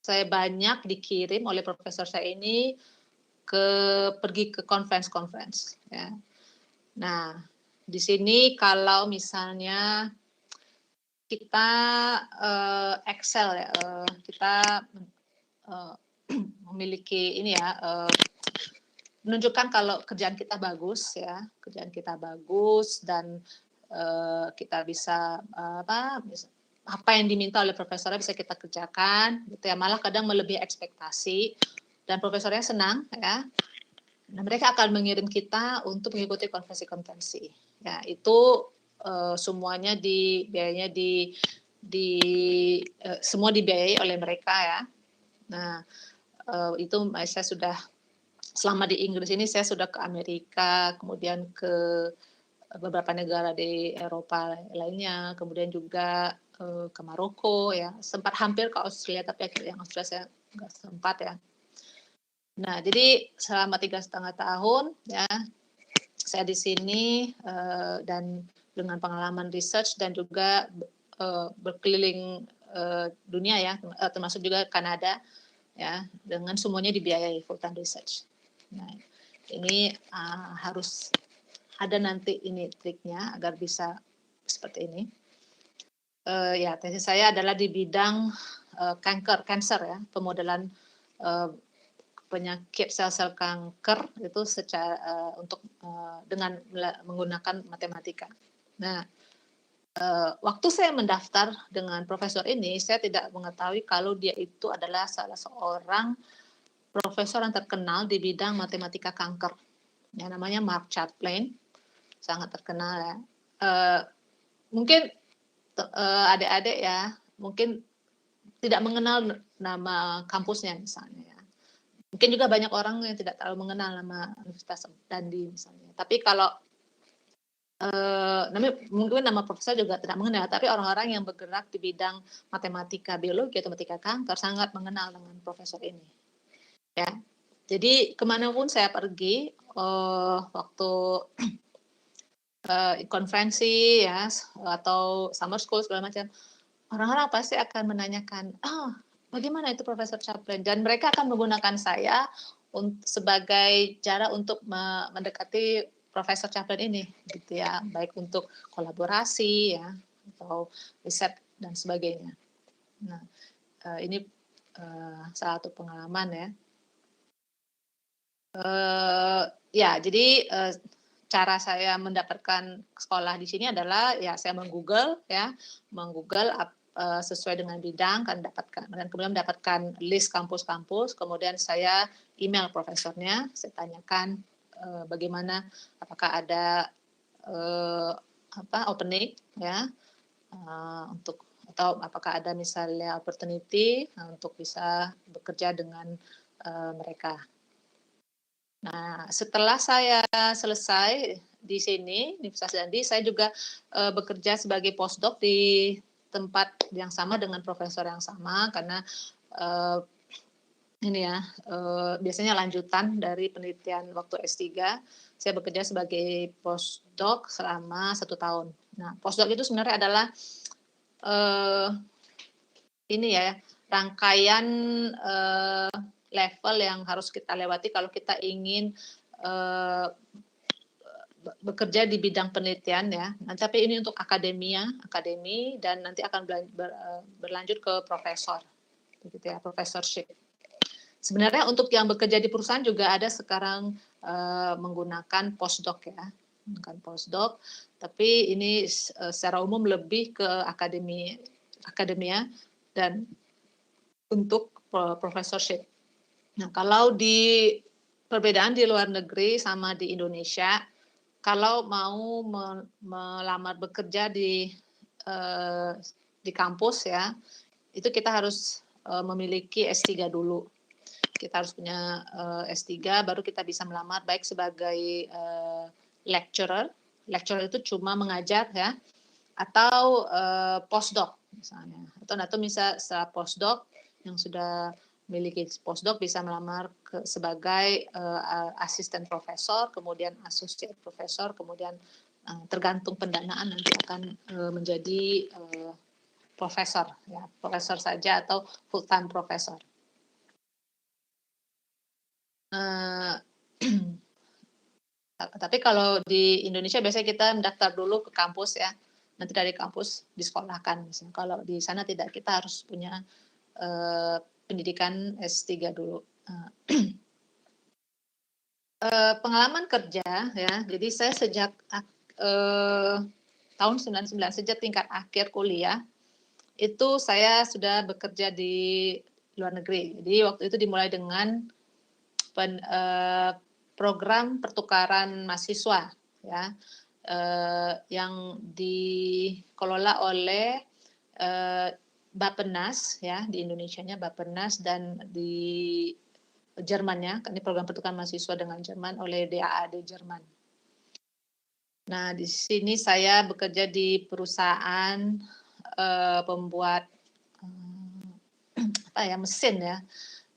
S3: banyak dikirim oleh profesor saya ini pergi ke conference ya. Nah, di sini kalau misalnya kita Excel ya, kita memiliki ini ya, menunjukkan kalau kerjaan kita bagus ya, dan kita bisa apa yang diminta oleh profesornya bisa kita kerjakan gitu ya, malah kadang melebihi ekspektasi dan profesornya senang ya. Nah, mereka akan mengirim kita untuk mengikuti konferensi-konferensi ya, itu semuanya biayanya semua dibiayai oleh mereka ya. Nah, itu saya sudah selama di Inggris ini saya sudah ke Amerika, kemudian ke beberapa negara di Eropa lainnya, kemudian juga ke Maroko ya, sempat hampir ke Australia tapi akhirnya Australia saya nggak sempat ya. Nah, jadi selama 3,5 tahun ya saya di sini dan dengan pengalaman research dan juga berkeliling dunia ya, termasuk juga Kanada ya, dengan semuanya dibiayai full time research. Nah, ini harus ada nanti ini triknya agar bisa seperti ini. Ya, tesis saya adalah di bidang cancer ya, pemodelan penyakit sel-sel kanker itu secara dengan menggunakan matematika. Nah, waktu saya mendaftar dengan profesor ini, saya tidak mengetahui kalau dia itu adalah salah seorang profesor yang terkenal di bidang matematika kanker. Ya, namanya Mark Chaplin, sangat terkenal ya. Mungkin adik-adik ya, mungkin tidak mengenal nama kampusnya misalnya ya. Mungkin juga banyak orang yang tidak terlalu mengenal nama Universitas Dundee misalnya. Tapi kalau mungkin nama profesor juga tidak mengenal, tapi orang-orang yang bergerak di bidang matematika biologi atau matematika kanker sangat mengenal dengan profesor ini. Ya, jadi kemanapun saya pergi, waktu konferensi ya atau summer school segala macam, orang-orang pasti akan menanyakan, bagaimana itu Profesor Chaplin? Dan mereka akan menggunakan saya sebagai cara untuk mendekati Profesor Chaplin ini, gitu ya, baik untuk kolaborasi ya atau riset dan sebagainya. Nah, ini salah satu pengalaman ya. Ya, jadi cara saya mendapatkan sekolah di sini adalah ya saya meng-Google sesuai dengan bidang dan kemudian mendapatkan list kampus-kampus, kemudian saya email profesornya, saya tanyakan bagaimana, apakah ada opening ya untuk atau apakah ada misalnya opportunity untuk bisa bekerja dengan mereka. Nah, setelah saya selesai di sini, Universitas Dundee, saya juga bekerja sebagai postdoc di tempat yang sama dengan profesor yang sama, karena biasanya lanjutan dari penelitian waktu S3, saya bekerja sebagai postdoc selama 1 tahun. Nah, postdoc itu sebenarnya adalah rangkaian level yang harus kita lewati kalau kita ingin bekerja di bidang penelitian ya. Nah, tapi ini untuk akademi dan nanti akan berlanjut ke profesor, gitu ya, professorship. Sebenarnya untuk yang bekerja di perusahaan juga ada sekarang menggunakan postdoc ya, bukan postdoc, tapi ini secara umum lebih ke akademia dan untuk professorship. Nah, kalau di perbedaan di luar negeri sama di Indonesia, kalau mau melamar bekerja di kampus ya, itu kita harus memiliki S3 dulu. Kita harus punya S3, baru kita bisa melamar baik sebagai lecturer. Lecturer itu cuma mengajar ya, atau postdoc misalnya. Atau bisa setelah postdoc yang sudah memiliki postdoc bisa melamar sebagai asisten profesor, kemudian associate profesor, kemudian tergantung pendanaan nanti akan menjadi profesor ya, profesor saja atau full time profesor. Tapi kalau di Indonesia biasanya kita mendaftar dulu ke kampus ya, nanti dari kampus disekolahkan misalnya. Kalau di sana tidak, kita harus punya pendidikan S3 dulu. Pengalaman kerja ya, jadi saya sejak tahun 99, sejak tingkat akhir kuliah itu saya sudah bekerja di luar negeri. Jadi waktu itu dimulai dengan program pertukaran mahasiswa ya, yang dikelola oleh Bappenas ya, di Indonesianya Bappenas, dan di Jermannya, ini program pertukaran mahasiswa dengan Jerman oleh DAAD Jerman. Nah, di sini saya bekerja di perusahaan pembuat mesin ya,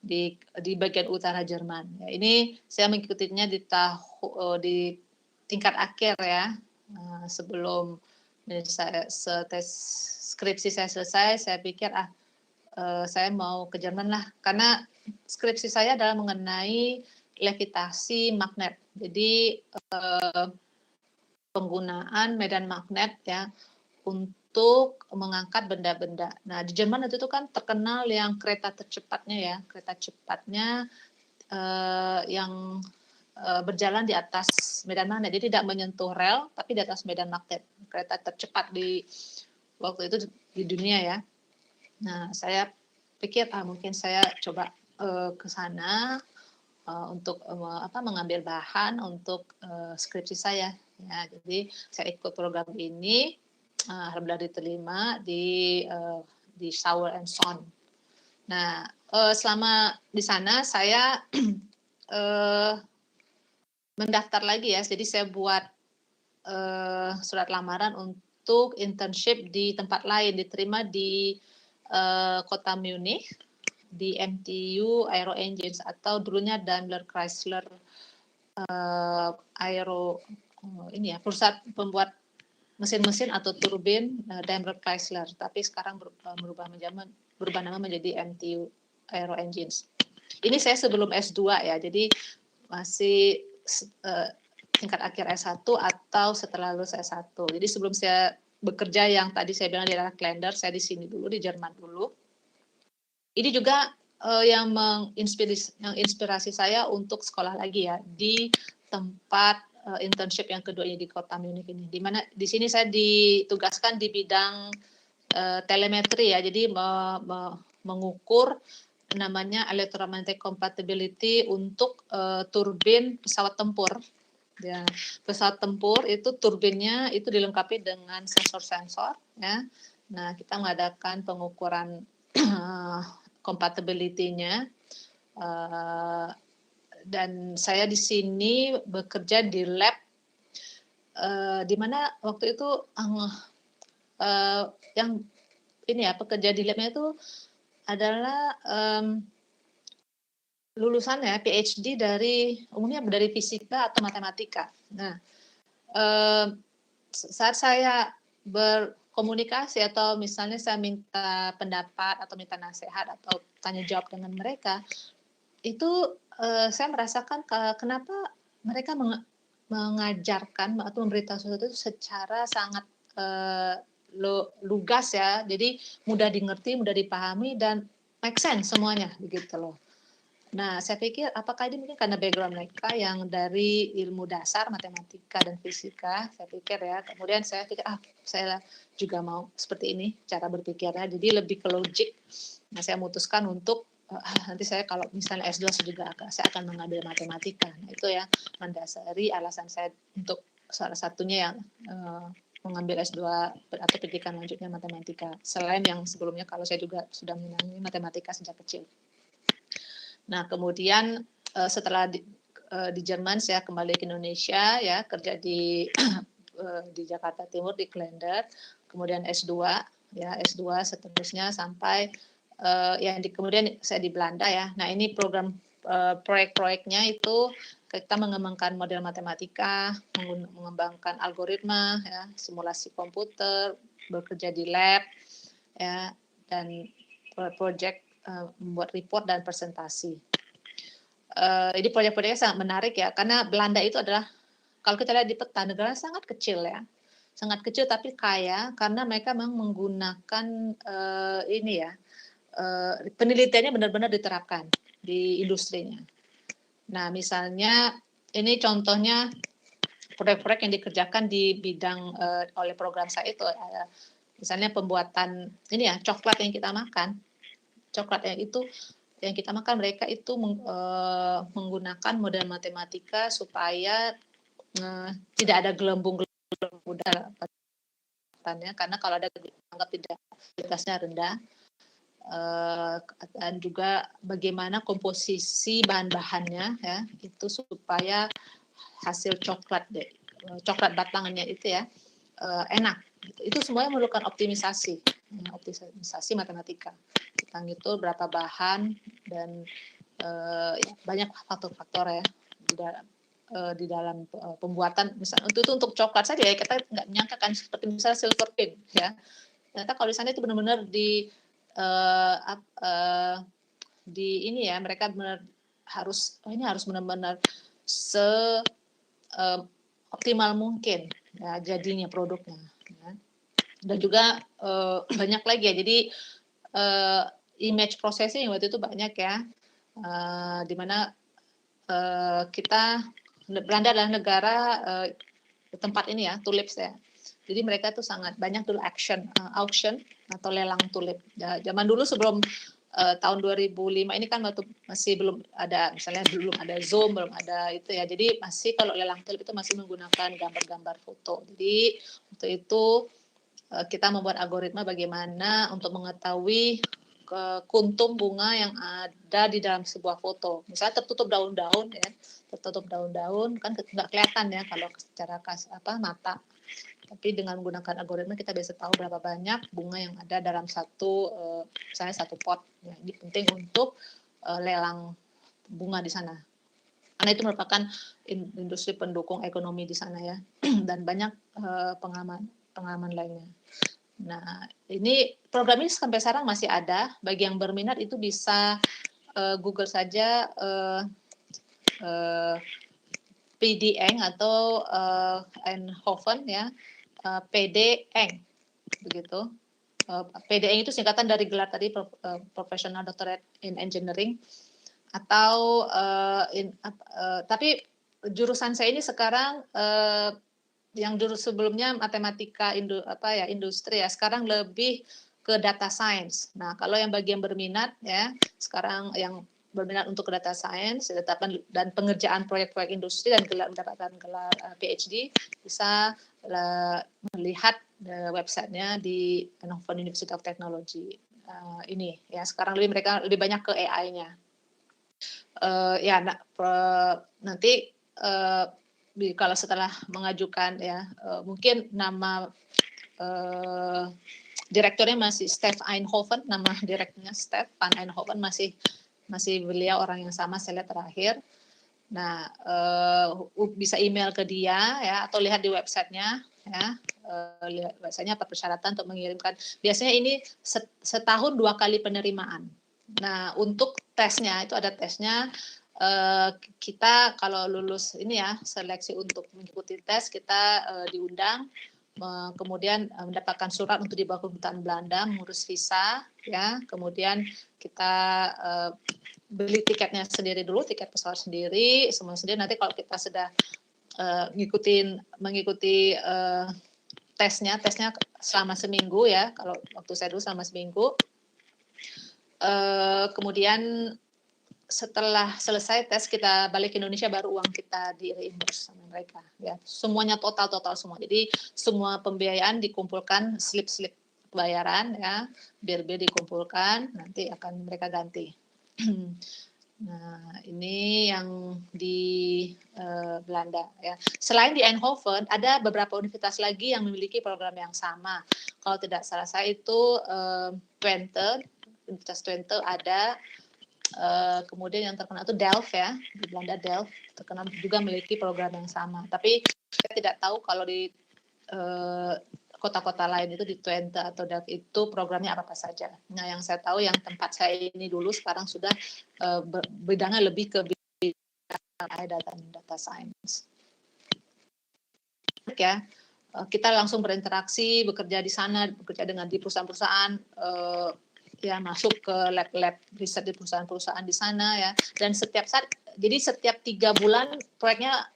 S3: di bagian utara Jerman. Ya, ini saya mengikutinya di tingkat akhir ya. Sebelum skripsi saya selesai, saya pikir saya mau ke Jerman lah, karena skripsi saya adalah mengenai levitasi magnet. Jadi penggunaan medan magnet ya untuk mengangkat benda-benda. Nah, di Jerman itu kan terkenal yang kereta tercepatnya ya, kereta cepatnya yang berjalan di atas medan magnet. Jadi tidak menyentuh rel, tapi di atas medan magnet. Kereta tercepat di waktu itu di dunia ya. Nah, saya pikir mungkin saya coba ke sana untuk mengambil bahan untuk skripsi saya. Ya, jadi saya ikut program ini. Alhamdulillah diterima di Sauer and Son. Nah, selama di sana saya mendaftar lagi ya. Jadi saya buat surat lamaran untuk internship di tempat lain, diterima di kota Munich, di MTU Aero Engines atau dulunya Daimler Chrysler perusahaan pembuat mesin-mesin atau turbin Daimler Chrysler, tapi sekarang berubah nama menjadi MTU Aero Engines. Ini saya sebelum S2 ya, jadi masih tingkat akhir S1 atau setelah lulus S1. Jadi sebelum saya bekerja yang tadi saya bilang di daerah Klender, saya di sini dulu, di Jerman dulu. Ini juga yang menginspirasi saya untuk sekolah lagi ya, di tempat internship yang kedua di kota Munich ini, di mana di sini saya ditugaskan di bidang telemetri ya, jadi mengukur namanya electromagnetic compatibility untuk turbin pesawat tempur. Ya, pesawat tempur itu turbinnya itu dilengkapi dengan sensor-sensor ya. Nah, kita mengadakan pengukuran compatibility-nya. Dan saya di sini bekerja di lab di mana waktu itu yang ini ya, pekerja di labnya itu adalah lulusan ya PhD umumnya dari fisika atau matematika. Nah, saat saya berkomunikasi atau misalnya saya minta pendapat atau minta nasihat atau tanya jawab dengan mereka, itu saya merasakan kenapa mereka mengajarkan atau memberitahu sesuatu itu secara sangat lugas ya, jadi mudah dimengerti, mudah dipahami dan make sense semuanya begitu loh. Nah, saya pikir apakah ini mungkin karena background mereka yang dari ilmu dasar matematika dan fisika, saya pikir ya. Kemudian saya pikir saya juga mau seperti ini cara berpikirnya, jadi lebih ke logik. Nah, saya memutuskan untuk nanti saya kalau misalnya S2 saya akan mengambil matematika. Nah, itu ya mendasari alasan saya untuk salah satunya yang mengambil S2 atau pendidikan lanjutnya matematika. Selain yang sebelumnya kalau saya juga sudah mengenai matematika sejak kecil. Nah, kemudian setelah di Jerman saya kembali ke Indonesia ya, kerja di Jakarta Timur di Klender, kemudian S2 ya, S2 seterusnya sampai kemudian saya di Belanda ya. Nah, ini program proyek-proyeknya itu kita mengembangkan model matematika, mengembangkan algoritma ya, simulasi komputer, bekerja di lab ya, dan proyek membuat report dan presentasi. Ini proyek-proyeknya sangat menarik ya, karena Belanda itu adalah, kalau kita lihat di peta, negara sangat kecil ya, sangat kecil tapi kaya karena mereka memang menggunakan penelitiannya benar-benar diterapkan di industrinya. Nah, misalnya ini contohnya proyek-proyek yang dikerjakan di bidang oleh program saya itu, misalnya pembuatan ini ya, coklat yang kita makan. Coklat yang kita makan, mereka itu menggunakan model matematika supaya tidak ada gelembung-gelembung udara karena kalau ada dianggap tidak kualitasnya rendah, dan juga bagaimana komposisi bahan-bahannya ya itu supaya hasil coklat batangannya itu ya enak. Itu semuanya memerlukan optimisasi matematika. Kita ngitung berapa bahan dan ya, banyak faktor-faktor ya di dalam pembuatan. Misalnya untuk coklat saja ya, kita nggak menyangka kan, seperti misalnya silver cane ya. Ternyata kalau di sana itu benar-benar di ini ya, mereka benar harus benar-benar optimal mungkin ya jadinya produknya ya. Dan juga banyak lagi ya, jadi image processing waktu itu banyak ya, di mana Belanda adalah negara tempat ini ya, tulips ya. Jadi mereka tuh sangat banyak dulu auction atau lelang tulip. Ya, zaman dulu sebelum tahun 2005 ini kan waktu masih belum ada, misalnya belum ada Zoom, belum ada itu ya. Jadi masih kalau lelang tulip itu masih menggunakan gambar-gambar foto. Jadi waktu itu kita membuat algoritma bagaimana untuk mengetahui kuntum bunga yang ada di dalam sebuah foto. Misalnya tertutup daun-daun ya, kan nggak kelihatan ya kalau secara mata. Tapi dengan menggunakan algoritma kita bisa tahu berapa banyak bunga yang ada dalam misalnya satu pot. Ya, ini penting untuk lelang bunga di sana. Karena itu merupakan industri pendukung ekonomi di sana ya, dan banyak pengalaman lainnya. Nah, ini program ini sampai sekarang masih ada. Bagi yang berminat itu bisa Google saja PD-Eng atau Eindhoven ya, PD-Eng begitu. PD-Eng itu singkatan dari gelar tadi, Professional Doctorate in Engineering, atau tapi jurusan saya ini sekarang yang dulu sebelumnya matematika industri ya, sekarang lebih ke data science. Nah, kalau yang bagi yang berminat ya, sekarang yang berminat untuk data science dan pengerjaan proyek-proyek industri dan mendapatkan gelar PhD, bisa melihat websitenya di Eindhoven University of Technology ini ya. Sekarang mereka lebih banyak ke AI-nya. Nanti kalau setelah mengajukan ya, mungkin nama direkturnya masih Stef Eindhoven, nama direkturnya Stef van Eindhoven, masih beliau orang yang sama saya lihat terakhir. Nah, bisa email ke dia ya, atau lihat di websitenya ya, lihat websitenya apa persyaratan untuk mengirimkan. Biasanya ini setahun 2 kali penerimaan. Nah, untuk tesnya itu ada tesnya. Kita kalau lulus ini ya, seleksi untuk mengikuti tes, kita diundang, kemudian mendapatkan surat untuk dibawa ke kedutaan Belanda, mengurus visa ya, kemudian kita beli tiketnya sendiri dulu, tiket pesawat sendiri, semua sendiri. Nanti kalau kita sudah mengikuti tesnya selama seminggu ya, kalau waktu saya dulu selama seminggu, kemudian setelah selesai tes kita balik ke Indonesia, baru uang kita di reimburse sama mereka ya, semuanya total semua. Jadi semua pembiayaan dikumpulkan, slip bayaran ya, bir dikumpulkan, nanti akan mereka ganti. Nah, ini yang di Belanda ya. Selain di Eindhoven, ada beberapa universitas lagi yang memiliki program yang sama. Kalau tidak salah saya itu Twente, Universitas Twente ada. Kemudian yang terkenal itu Delft ya, di Belanda Delft terkenal juga memiliki program yang sama. Tapi saya tidak tahu kalau di kota-kota lain itu di Twente atau Delft itu programnya apa saja. Nah, yang saya tahu yang tempat saya ini dulu sekarang sudah bidangnya lebih ke data science. Ya, kita langsung berinteraksi, bekerja di sana, bekerja di perusahaan-perusahaan. Ya, masuk ke lab riset di perusahaan-perusahaan di sana ya, dan setiap 3 bulan proyeknya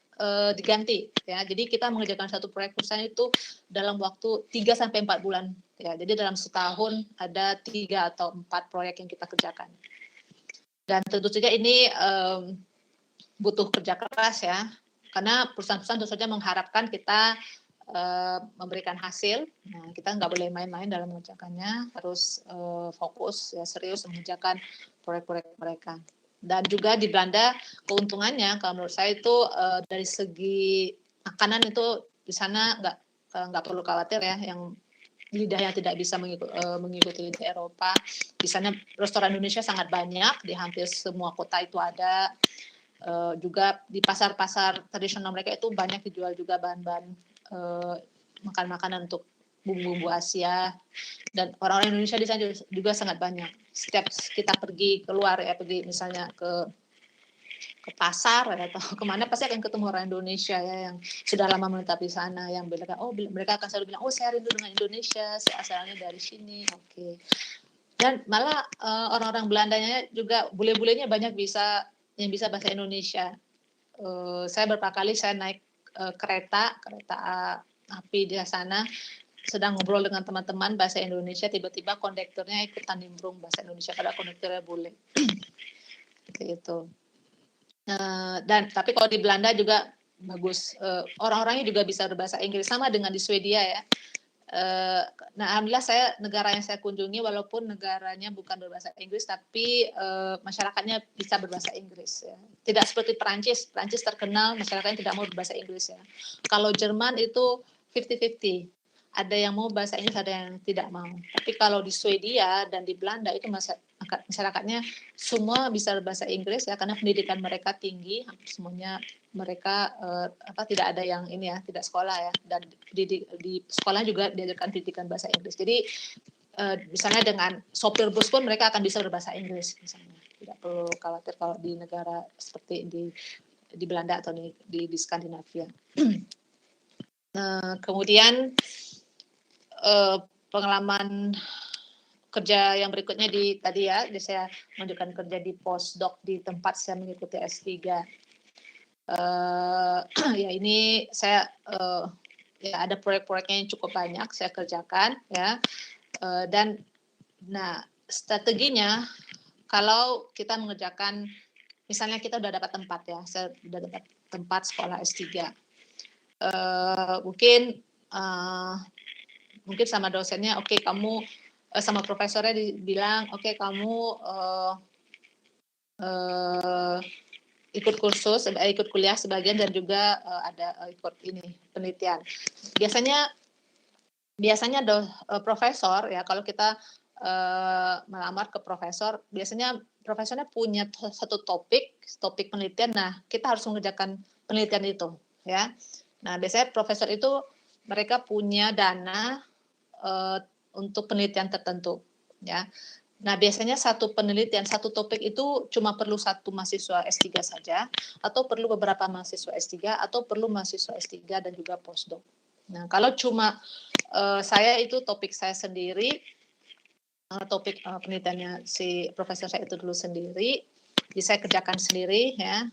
S3: diganti ya. Jadi kita mengerjakan satu proyek perusahaan itu dalam waktu 3-4 bulan ya. Jadi dalam setahun ada 3 atau 4 proyek yang kita kerjakan. Dan tentu saja ini butuh kerja keras ya, karena perusahaan-perusahaan tentu saja mengharapkan kita memberikan hasil. Nah, kita nggak boleh main-main dalam mengerjakannya, harus fokus ya, serius mengerjakan proyek-proyek mereka. Dan juga di Belanda keuntungannya kalau menurut saya itu dari segi makanan itu di sana nggak perlu khawatir ya, yang lidah yang tidak bisa mengikuti lidah Eropa. Di sana restoran Indonesia sangat banyak, di hampir semua kota itu ada. Juga di pasar-pasar tradisional mereka itu banyak dijual juga bahan-bahan makan-makanan untuk bumbu-bumbu Asia, dan orang-orang Indonesia di sana juga sangat banyak. Setiap kita pergi keluar ya, pergi misalnya ke pasar atau kemana, pasti akan ketemu orang Indonesia ya yang sudah lama menetap di sana, yang mereka akan selalu bilang, oh saya rindu dengan Indonesia, saya asalnya dari sini. Oke. Dan malah orang-orang Belandanya juga bule-bulenya banyak yang bisa bahasa Indonesia. Saya beberapa kali saya naik kereta api di sana, sedang ngobrol dengan teman-teman bahasa Indonesia, tiba-tiba kondekturnya ikutan nimbrung bahasa Indonesia, padahal kondekturnya bule. Itu. Dan tapi kalau di Belanda juga bagus, orang-orangnya juga bisa berbahasa Inggris, sama dengan di Swedia ya. Nah, alhamdulillah negara yang saya kunjungi walaupun negaranya bukan berbahasa Inggris, tapi masyarakatnya bisa berbahasa Inggris ya. Tidak seperti Perancis terkenal masyarakatnya tidak mau berbahasa Inggris ya. Kalau Jerman itu 50-50. Ada yang mau bahasa Inggris, ada yang tidak mau. Tapi kalau di Swedia dan di Belanda itu masyarakatnya semua bisa berbahasa Inggris ya, karena pendidikan mereka tinggi, hampir semuanya mereka tidak ada yang ini ya, tidak sekolah ya, dan di sekolah juga diajarkan pendidikan bahasa Inggris. Jadi misalnya dengan sopir bus pun mereka akan bisa berbahasa Inggris misalnya. Tidak perlu khawatir kalau di negara seperti di Belanda atau di Skandinavia. Kemudian pengalaman kerja yang berikutnya tadi ya, saya menunjukkan kerja di postdoc di tempat saya mengikuti S3. Ya ini saya ya ada proyek-proyeknya yang cukup banyak saya kerjakan ya, dan nah strateginya kalau kita mengerjakan, misalnya kita udah dapat tempat ya, saya udah dapat tempat sekolah S3, mungkin sama dosennya, oke, kamu sama profesornya dibilang, oke, kamu ikut kursus, ikut kuliah sebagian, dan juga ada ikut penelitian. Biasanya profesor ya, kalau kita melamar ke profesor, biasanya profesornya punya satu topik penelitian. Nah, kita harus mengerjakan penelitian itu ya. Nah, biasanya profesor itu mereka punya dana untuk penelitian tertentu ya. Nah, biasanya satu penelitian, satu topik itu cuma perlu satu mahasiswa S3 saja, atau perlu beberapa mahasiswa S3, atau perlu mahasiswa S3 dan juga postdoc. Nah, kalau cuma saya itu topik saya sendiri, topik penelitiannya si profesor saya itu dulu sendiri, jadi saya kerjakan sendiri ya.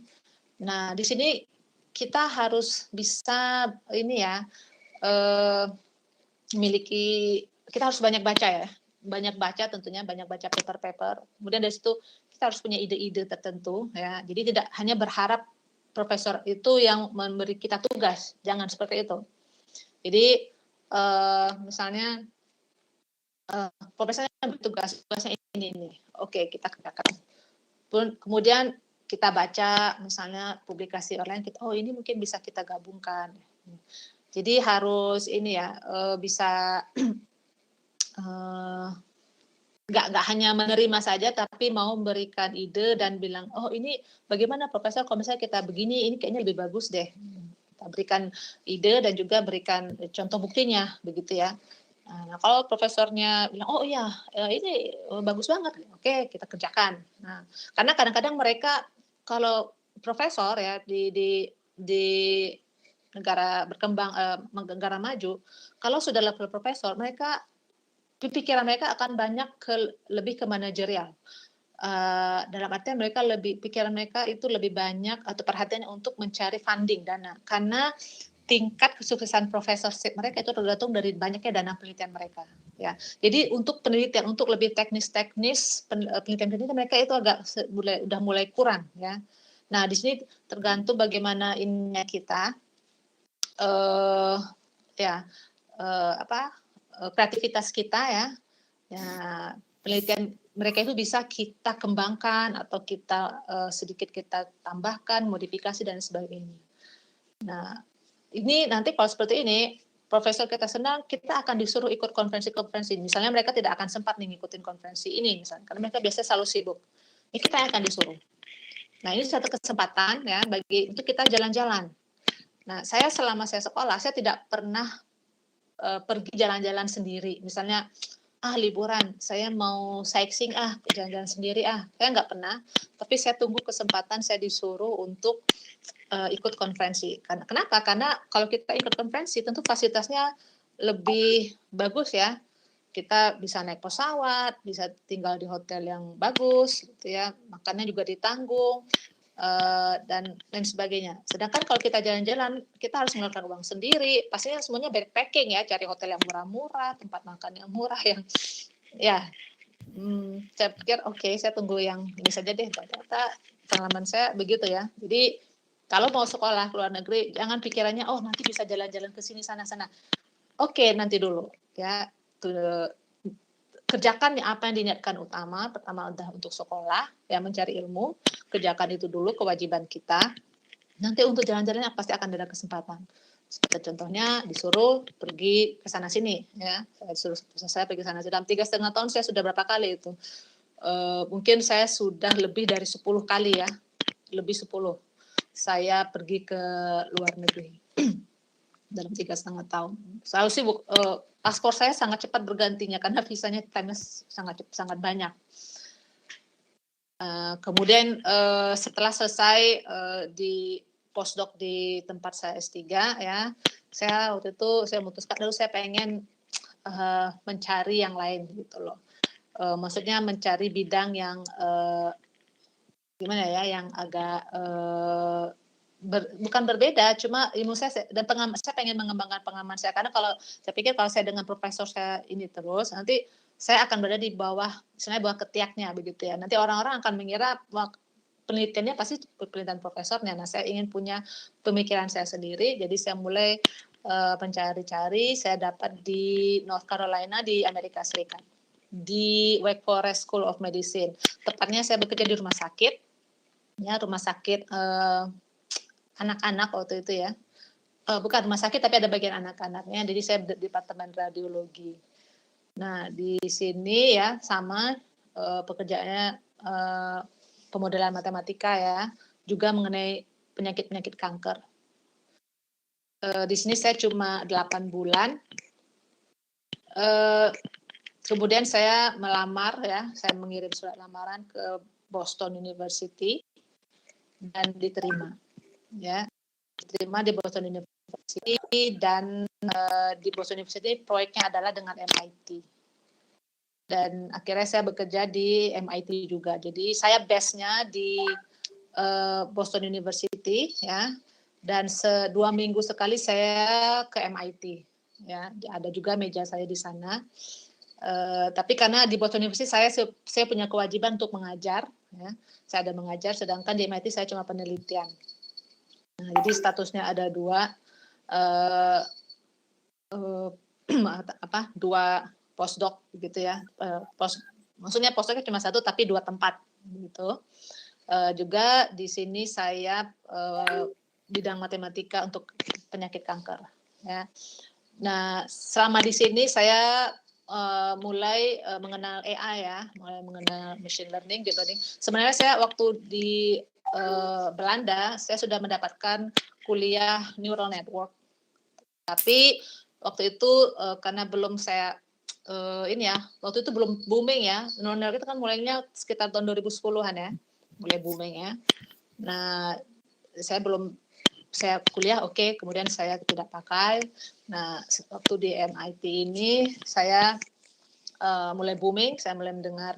S3: Nah, di sini kita harus bisa ini ya, kita harus banyak baca ya, tentunya banyak baca paper-paper. Kemudian dari situ kita harus punya ide-ide tertentu ya. Jadi tidak hanya berharap profesor itu yang memberi kita tugas, jangan seperti itu. Jadi misalnya profesornya tugasnya ini, oke, kita kerjakan. Kemudian kita baca misalnya publikasi online, oh ini mungkin bisa kita gabungkan. Jadi harus ini ya, bisa nggak hanya menerima saja, tapi mau memberikan ide dan bilang, oh ini bagaimana profesor kalau misalnya kita begini, ini kayaknya lebih bagus deh. Kita berikan ide dan juga berikan contoh buktinya, begitu ya. Nah, kalau profesornya bilang, oh iya, ini bagus banget, oke, kita kerjakan. Nah, karena kadang-kadang mereka, kalau profesor ya di negara berkembang, negara maju, kalau sudah level profesor, pikiran mereka akan banyak lebih ke manajerial. Dalam artian pikiran mereka itu lebih banyak atau perhatiannya untuk mencari funding, dana. Karena tingkat kesuksesan profesorship mereka itu tergantung dari banyaknya dana penelitian mereka. Ya, jadi untuk penelitian, untuk lebih teknis penelitian mereka itu udah mulai kurang. Ya, nah di sini tergantung bagaimana ininya kita, kreativitas kita ya, penelitian mereka itu bisa kita kembangkan atau kita sedikit kita tambahkan, modifikasi dan sebagainya. Nah, ini nanti kalau seperti ini profesor kita senang, kita akan disuruh ikut konferensi-konferensi. Misalnya mereka tidak akan sempat nih ngikutin konferensi ini, misalnya, karena mereka biasanya selalu sibuk. Ini kita yang akan disuruh. Nah, ini satu kesempatan ya bagi untuk kita jalan-jalan. Nah, saya selama saya sekolah, saya tidak pernah pergi jalan-jalan sendiri. Misalnya, liburan, saya mau sightseeing, jalan-jalan sendiri, saya nggak pernah. Tapi saya tunggu kesempatan saya disuruh untuk ikut konferensi. Kenapa? Karena kalau kita ikut konferensi, tentu fasilitasnya lebih bagus ya. Kita bisa naik pesawat, bisa tinggal di hotel yang bagus, gitu ya. Makannya juga ditanggung, dan lain sebagainya. Sedangkan kalau kita jalan-jalan, kita harus mengeluarkan uang sendiri. Pastinya semuanya backpacking ya, cari hotel yang murah-murah, tempat makan yang murah, yang ya. Saya pikir oke, saya tunggu yang ini saja deh. Ternyata pengalaman saya begitu ya. Jadi kalau mau sekolah ke luar negeri, jangan pikirannya nanti bisa jalan-jalan ke sini sana-sana. Oke, nanti dulu ya. Kerjakan apa yang diniatkan utama. Pertama udah untuk sekolah, ya mencari ilmu. Kerjakan itu dulu, kewajiban kita. Nanti untuk jalan-jalannya pasti akan ada kesempatan. Seperti contohnya disuruh pergi ke sana sini, ya. Saya pergi sana sini. Dalam 3,5 tahun saya sudah berapa kali itu? Mungkin saya sudah lebih dari 10 kali ya, lebih 10. Saya pergi ke luar negeri dalam 3,5 tahun. Selalu sibuk. Paspor saya sangat cepat bergantinya karena visanya time sangat banyak. Kemudian setelah selesai di postdoc di tempat saya S3 ya, saya waktu itu saya memutuskan lalu saya pengen mencari yang lain gitu loh. Maksudnya mencari bidang yang gimana ya, yang agak bukan berbeda, cuma ilmu saya dan saya pengen mengembangkan pengalaman saya, karena kalau saya pikir kalau saya dengan profesor saya ini terus, nanti saya akan berada di bawah, misalnya bawah ketiaknya begitu ya. Nanti orang-orang akan mengira penelitiannya pasti penelitian profesornya. Nah, saya ingin punya pemikiran saya sendiri, jadi saya mulai mencari-cari. Saya dapat di North Carolina di Amerika Serikat, di Wake Forest School of Medicine. Tepatnya saya bekerja di rumah sakit, ya rumah sakit anak-anak waktu itu ya. Bukan rumah sakit tapi ada bagian anak-anaknya. Jadi saya di departemen radiologi. Nah, di sini ya sama pekerjaannya pemodelan matematika ya, juga mengenai penyakit-penyakit kanker. Di sini saya cuma 8 bulan. Kemudian saya melamar ya, saya mengirim surat lamaran ke Boston University dan diterima. Ya, diterima di Boston University, dan di Boston University proyeknya adalah dengan MIT. Dan akhirnya saya bekerja di MIT juga. Jadi saya base-nya di Boston University ya. Dan 2 minggu sekali saya ke MIT ya. Ada juga meja saya di sana. Tapi karena di Boston University saya punya kewajiban untuk mengajar ya. Saya ada mengajar, sedangkan di MIT saya cuma penelitian. Nah, jadi statusnya ada 2 postdoc gitu ya. Maksudnya postdocnya cuma 1 tapi 2 tempat gitu. Juga di sini saya bidang matematika untuk penyakit kanker ya. Nah, selama di sini saya mulai mengenal AI ya, mulai mengenal machine learning, deep learning. Sebenarnya saya waktu di Belanda saya sudah mendapatkan kuliah neural network. Tapi waktu itu karena belum saya waktu itu belum booming ya. Neural network itu kan mulainya sekitar tahun 2010-an ya. Mulai booming ya. Nah, saya kuliah kemudian saya tidak pakai. Nah, waktu di MIT ini saya mulai booming, saya mulai mendengar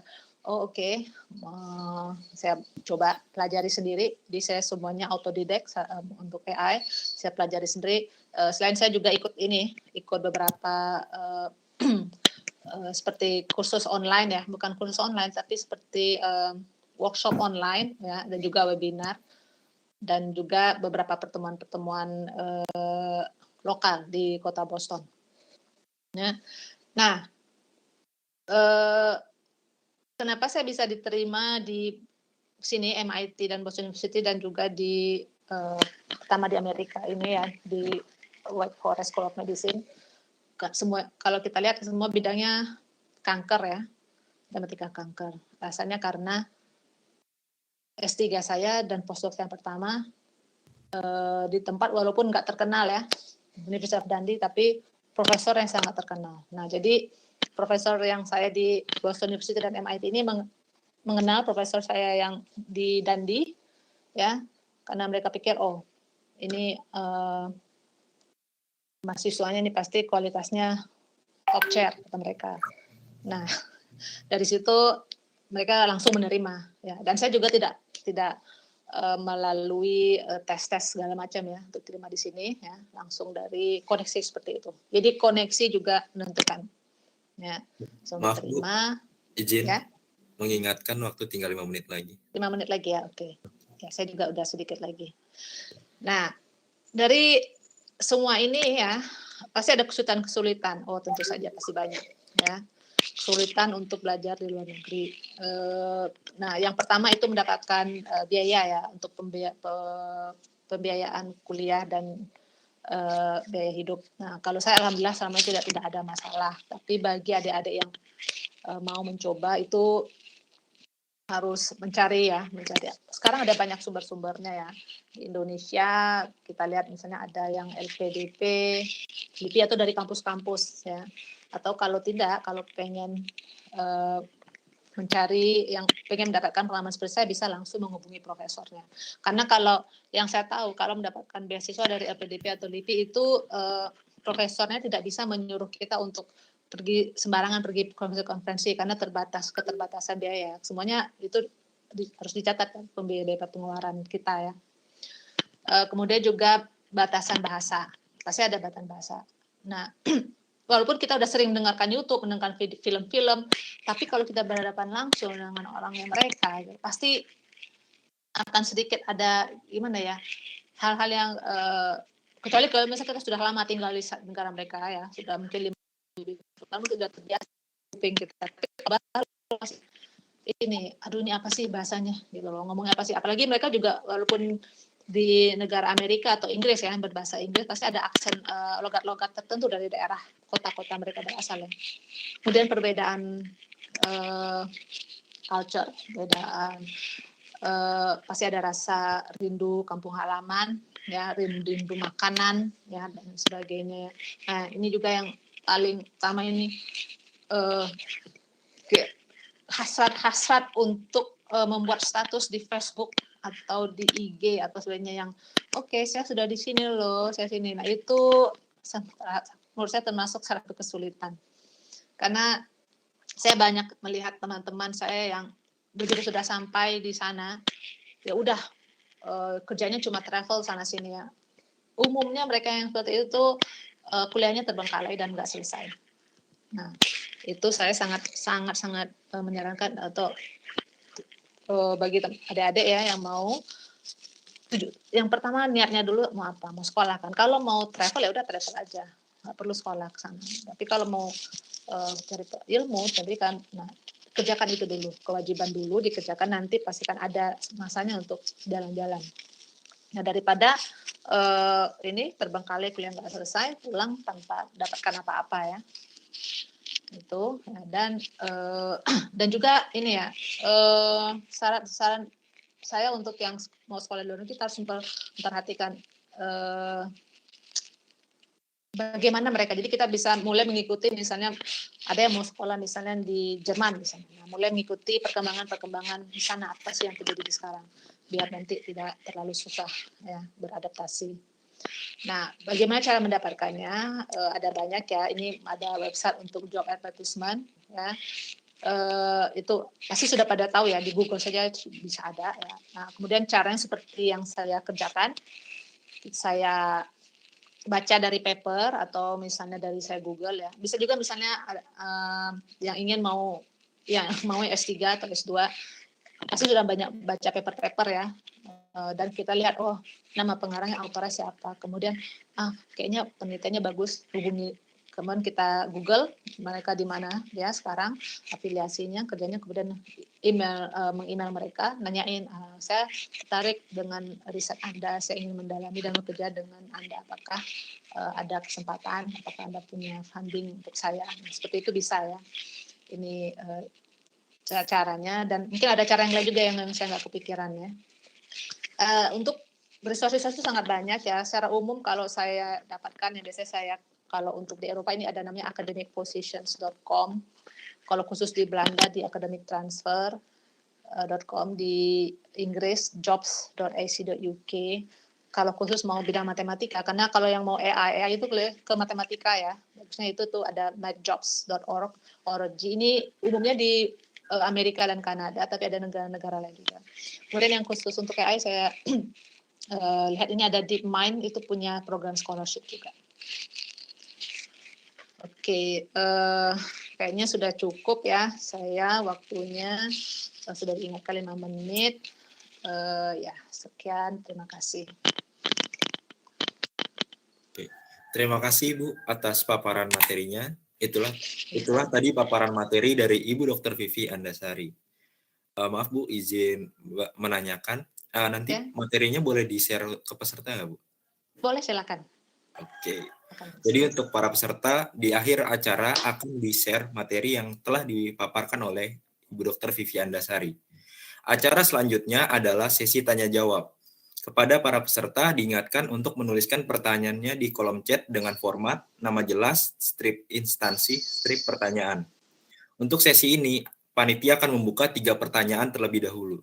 S3: saya coba pelajari sendiri. Jadi saya semuanya autodidak untuk AI. Saya pelajari sendiri. Selain saya juga ikut beberapa seperti kursus online ya, bukan kursus online tapi seperti workshop online ya, dan juga webinar, dan juga beberapa pertemuan-pertemuan lokal di kota Boston. Ya. Nah, kenapa saya bisa diterima di sini MIT dan Boston University, dan juga di pertama di Amerika ini ya, di Wake Forest School of Medicine. semua, kalau kita lihat semua bidangnya kanker ya, matematika kanker. Rasanya karena S3 saya dan postdoc yang pertama di tempat walaupun nggak terkenal ya, University of Dundee, tapi profesor yang sangat terkenal. Nah, jadi profesor yang saya di Boston University dan MIT ini mengenal profesor saya yang di Dundee, ya, karena mereka pikir, oh, ini mahasiswanya ini pasti kualitasnya top chair kata mereka. Nah, dari situ mereka langsung menerima, ya. Dan saya juga tidak melalui tes segala macam ya untuk terima di sini, ya, langsung dari koneksi seperti itu. Jadi koneksi juga menentukan, ya. So,
S2: Maaf
S3: terima,
S2: Bu, izin
S3: ya.
S2: mengingatkan waktu tinggal 5 menit lagi.
S3: 5 menit lagi ya, oke. Ya, saya juga udah sedikit lagi. Nah, dari semua ini ya, pasti ada kesulitan-kesulitan. Oh, tentu saja pasti banyak, ya. Kesulitan untuk belajar di luar negeri. Nah, yang pertama itu mendapatkan biaya ya untuk pembiayaan kuliah dan biaya hidup. Nah, kalau saya alhamdulillah selama ini tidak ada masalah. Tapi bagi adik-adik yang mau mencoba itu harus mencari. Sekarang ada banyak sumber-sumbernya ya. Di Indonesia kita lihat misalnya ada yang LPDP, LIPI atau dari kampus-kampus ya. Atau kalau tidak, kalau pengen mencari yang pengen mendapatkan pengalaman seperti saya, bisa langsung menghubungi profesornya. Karena kalau yang saya tahu, kalau mendapatkan beasiswa dari LPDP atau LIPI itu profesornya tidak bisa menyuruh kita untuk sembarangan pergi konferensi karena keterbatasan biaya. Semuanya itu harus dicatat kan, biaya pengeluaran kita ya. Kemudian juga batasan bahasa, pasti ada batasan bahasa. Nah, walaupun kita udah sering mendengarkan YouTube, mendengarkan film-film, tapi kalau kita berhadapan langsung dengan orang yang mereka, pasti akan sedikit ada gimana ya, hal-hal yang kecuali kalau misalnya kita sudah lama tinggal di negara mereka ya, sudah mungkin kamu sudah terbiasa kuping kita ini, aduh ini apa sih bahasanya gitu loh, ngomongnya apa sih, apalagi mereka juga walaupun di negara Amerika atau Inggris ya, berbahasa Inggris, pasti ada aksen logat-logat tertentu dari daerah kota-kota mereka berasal ya. Kemudian perbedaan culture, perbedaan pasti ada rasa rindu kampung halaman ya, rindu makanan ya dan sebagainya. Nah, ini juga yang paling utama ini hasrat untuk membuat status di Facebook atau di IG atau sebagainya yang oke, saya sudah di sini loh, saya sini. Nah, itu menurut saya termasuk salah satu kesulitan. Karena saya banyak melihat teman-teman saya yang begitu sudah sampai di sana, ya udah kerjanya cuma travel sana sini ya. Umumnya mereka yang seperti itu kuliahnya terbengkalai dan nggak selesai. Nah, itu saya sangat menyarankan atau bagi adik-adik ya yang mau, yang pertama niatnya dulu mau apa, mau sekolah kan. Kalau mau travel ya udah travel aja, nggak perlu sekolah ke sana. Tapi kalau mau cari ilmu, jadi kan, nah kerjakan itu dulu, kewajiban dulu dikerjakan, nanti pastikan ada masanya untuk jalan-jalan. Nah, daripada ini terbengkalai kuliah nggak selesai, pulang tanpa dapatkan apa-apa ya. Itu dan juga ini ya, saran saya untuk yang mau sekolah di luar negeri, kita harus memperhatikan bagaimana mereka. Jadi kita bisa mulai mengikuti, misalnya ada yang mau sekolah misalnya di Jerman misalnya, nah, mulai mengikuti perkembangan di sana, apa sih yang terjadi di sekarang, biar nanti tidak terlalu susah ya beradaptasi. Nah, bagaimana cara mendapatkannya? Ada banyak ya. Ini ada website untuk job advertisement ya. Itu pasti sudah pada tahu ya, di Google saja bisa ada ya. Nah, kemudian caranya seperti yang saya kerjakan, saya baca dari paper atau misalnya dari saya Google ya. Bisa juga misalnya yang ingin mau S3 atau S2 pasti sudah banyak baca paper-paper ya. Dan kita lihat, oh nama pengarangnya, autornya siapa, kemudian kayaknya penelitiannya bagus, hubungi ke kemudian kita Google mereka di mana ya sekarang afiliasinya, kerjanya, kemudian meng-email mereka, nanyain saya tertarik dengan riset Anda, saya ingin mendalami dan bekerja dengan Anda, apakah ada kesempatan, apakah Anda punya funding untuk saya. Nah, seperti itu bisa ya. Ini caranya, dan mungkin ada cara yang lain juga yang saya nggak kepikiran ya. Untuk resources itu sangat banyak ya. Secara umum kalau saya dapatkan yang biasanya saya kalau untuk di Eropa ini ada namanya academicpositions.com. Kalau khusus di Belanda di academictransfer.com, di Inggris jobs.ac.uk. Kalau khusus mau bidang matematika, karena kalau yang mau AI itu ke matematika ya. Bagusnya itu tuh ada macjobs.org. Ini umumnya di Amerika dan Kanada, tapi ada negara-negara lain juga. Kemudian yang khusus untuk AI saya lihat ini ada DeepMind, itu punya program scholarship juga. Oke, kayaknya sudah cukup ya. Saya waktunya sudah diingatkan 5 menit. Ya, sekian. Terima kasih.
S2: Oke. Terima kasih Bu atas paparan materinya. Itulah tadi paparan materi dari Ibu Dr. Vivi Andasari. Maaf Bu, izin menanyakan. Nanti
S3: Ya.
S2: materinya boleh di-share ke peserta nggak Bu?
S3: Boleh, silakan.
S2: Oke. Jadi untuk para peserta, di akhir acara akan di-share materi yang telah dipaparkan oleh Ibu Dr. Vivi Andasari. Acara selanjutnya adalah sesi tanya-jawab. Kepada para peserta diingatkan untuk menuliskan pertanyaannya di kolom chat dengan format nama jelas, strip instansi, strip pertanyaan. Untuk sesi ini, panitia akan membuka 3 pertanyaan terlebih dahulu.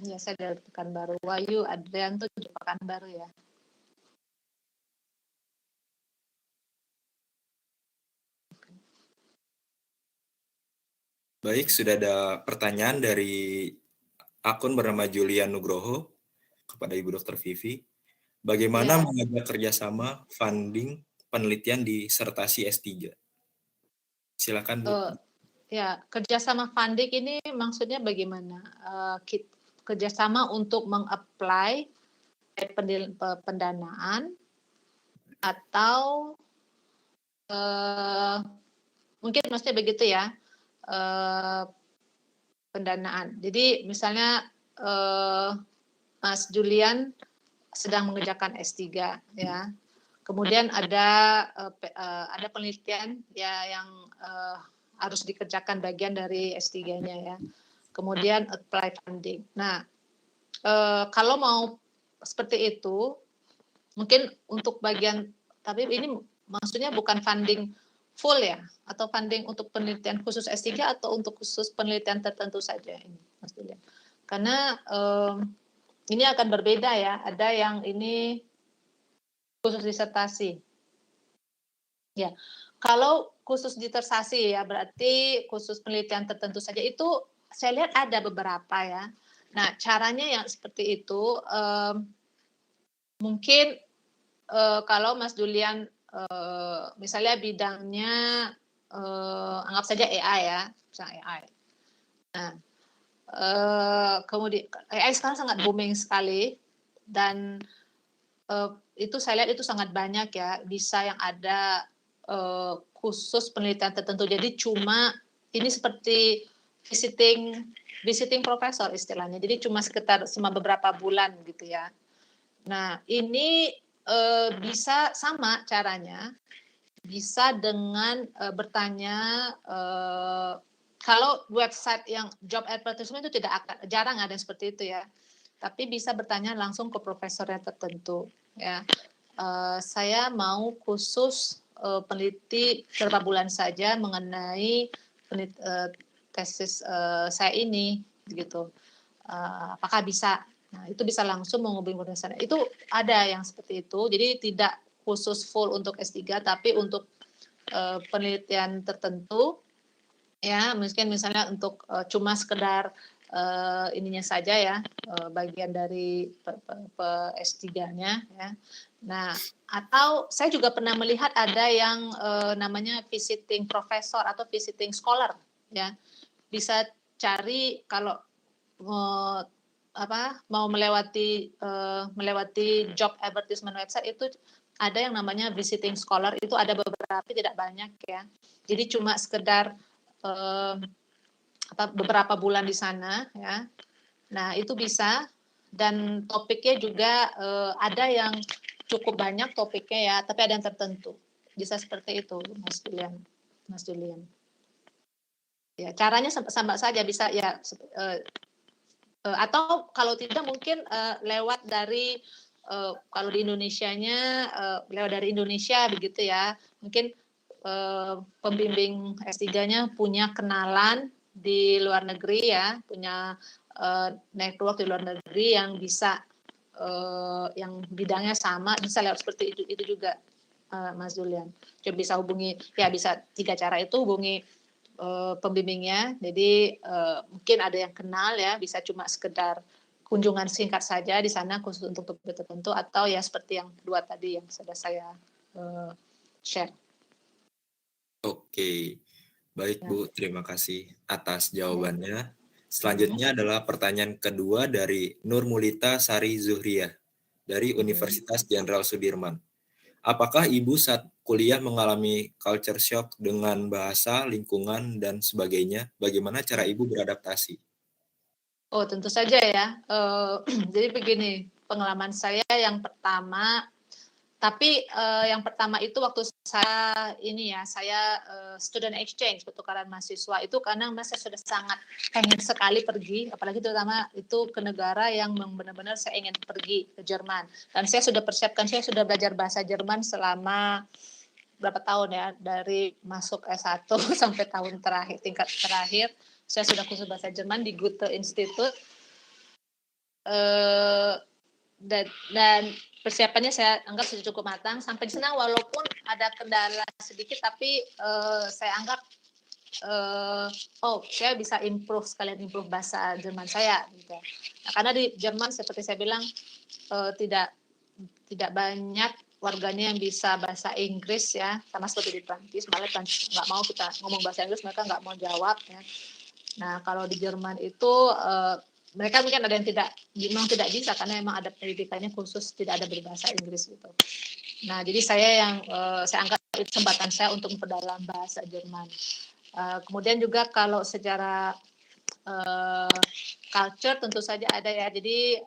S3: Ya, saya dari Pekanbaru. Wahyu Adrian tuh di Pekanbaru ya.
S2: Baik, sudah ada pertanyaan dari akun bernama Julian Nugroho kepada Ibu Dr. Vivi. Bagaimana mengajak kerjasama funding penelitian disertasi S3? Silakan Bu.
S3: Ya, kerjasama funding ini maksudnya bagaimana? Kerjasama untuk meng-apply pendanaan atau mungkin maksudnya begitu ya, pendanaan. Jadi misalnya Mas Julian sedang mengerjakan S3 ya. Kemudian ada penelitian ya yang harus dikerjakan bagian dari S3-nya ya. Kemudian apply funding. Nah, kalau mau seperti itu, mungkin untuk bagian, tapi ini maksudnya bukan funding full ya, atau funding untuk penelitian khusus S3 atau untuk khusus penelitian tertentu saja ini, Mas Julian. Karena ini akan berbeda ya, ada yang ini khusus disertasi. Ya, kalau khusus disertasi ya berarti khusus penelitian tertentu saja, itu saya lihat ada beberapa ya. Nah, caranya yang seperti itu mungkin kalau Mas Julian misalnya bidangnya anggap saja AI ya, misalnya AI. Nah, kemudian AI sekarang sangat booming sekali dan itu saya lihat itu sangat banyak ya, bisa yang ada khusus penelitian tertentu. Jadi cuma ini seperti visiting profesor istilahnya. Jadi cuma sekitar beberapa bulan gitu ya. Nah, ini bisa sama caranya, bisa dengan bertanya, kalau website yang job advertisement itu jarang ada yang seperti itu ya. Tapi bisa bertanya langsung ke profesornya tertentu ya. Saya mau khusus peneliti beberapa bulan saja mengenai tesis saya ini gitu. Apakah bisa? Nah, itu bisa langsung menghubungi profesor. Itu ada yang seperti itu. Jadi tidak khusus full untuk S3 tapi untuk penelitian tertentu ya, mungkin misalnya untuk cuma sekedar ininya saja ya, bagian dari S3-nya ya. Nah, atau saya juga pernah melihat ada yang namanya visiting professor atau visiting scholar ya. Bisa cari kalau mau melewati job advertisement website itu ada yang namanya visiting scholar, itu ada beberapa tidak banyak ya. Jadi cuma sekedar beberapa bulan di sana ya. Nah, itu bisa, dan topiknya juga ada yang cukup banyak topiknya ya, tapi ada yang tertentu. Bisa seperti itu, Mas Julian. Ya, caranya sama saja bisa ya, atau kalau tidak mungkin lewat dari kalau di Indonesianya lewat dari Indonesia begitu ya. Mungkin pembimbing S3-nya punya kenalan di luar negeri ya, punya network di luar negeri yang bisa yang bidangnya sama, bisa lewat seperti itu juga, Mas Julian. Coba bisa hubungi, ya bisa 3 cara itu, hubungi pembimbingnya. Jadi mungkin ada yang kenal ya, bisa cuma sekedar kunjungan singkat saja di sana khusus untuk topik tertentu, atau ya seperti yang 2 tadi yang sudah saya share.
S2: Oke, baik Bu, terima kasih atas jawabannya. Selanjutnya adalah pertanyaan kedua dari Nur Mulita Sari Zuhriah dari Universitas Jenderal Sudirman. Apakah Ibu saat kuliah mengalami culture shock dengan bahasa, lingkungan, dan sebagainya? Bagaimana cara Ibu beradaptasi?
S3: Oh, tentu saja ya. Jadi begini, pengalaman saya yang pertama, tapi yang pertama itu waktu saya student exchange, pertukaran mahasiswa, itu karena saya sudah sangat pengen sekali pergi, apalagi terutama itu ke negara yang benar-benar saya ingin pergi, ke Jerman. Dan saya sudah persiapkan, saya sudah belajar bahasa Jerman selama berapa tahun ya, dari masuk S1 sampai tahun terakhir, tingkat terakhir, saya sudah kursus bahasa Jerman di Goethe Institute. Dan persiapannya saya anggap sudah cukup matang. Sampai di sana walaupun ada kendala sedikit, tapi saya anggap saya bisa sekalian improve bahasa Jerman saya gitu. Nah, karena di Jerman seperti saya bilang tidak banyak warganya yang bisa bahasa Inggris ya, sama seperti di Prancis. Malah Prancis nggak mau kita ngomong bahasa Inggris, mereka nggak mau jawab ya. Nah, kalau di Jerman itu mereka mungkin ada yang memang tidak bisa karena memang ada pendidikannya khusus tidak ada berbahasa Inggris gitu. Nah, jadi saya anggap itu kesempatan saya untuk memperdalam bahasa Jerman. Kemudian juga kalau secara culture tentu saja ada ya. Jadi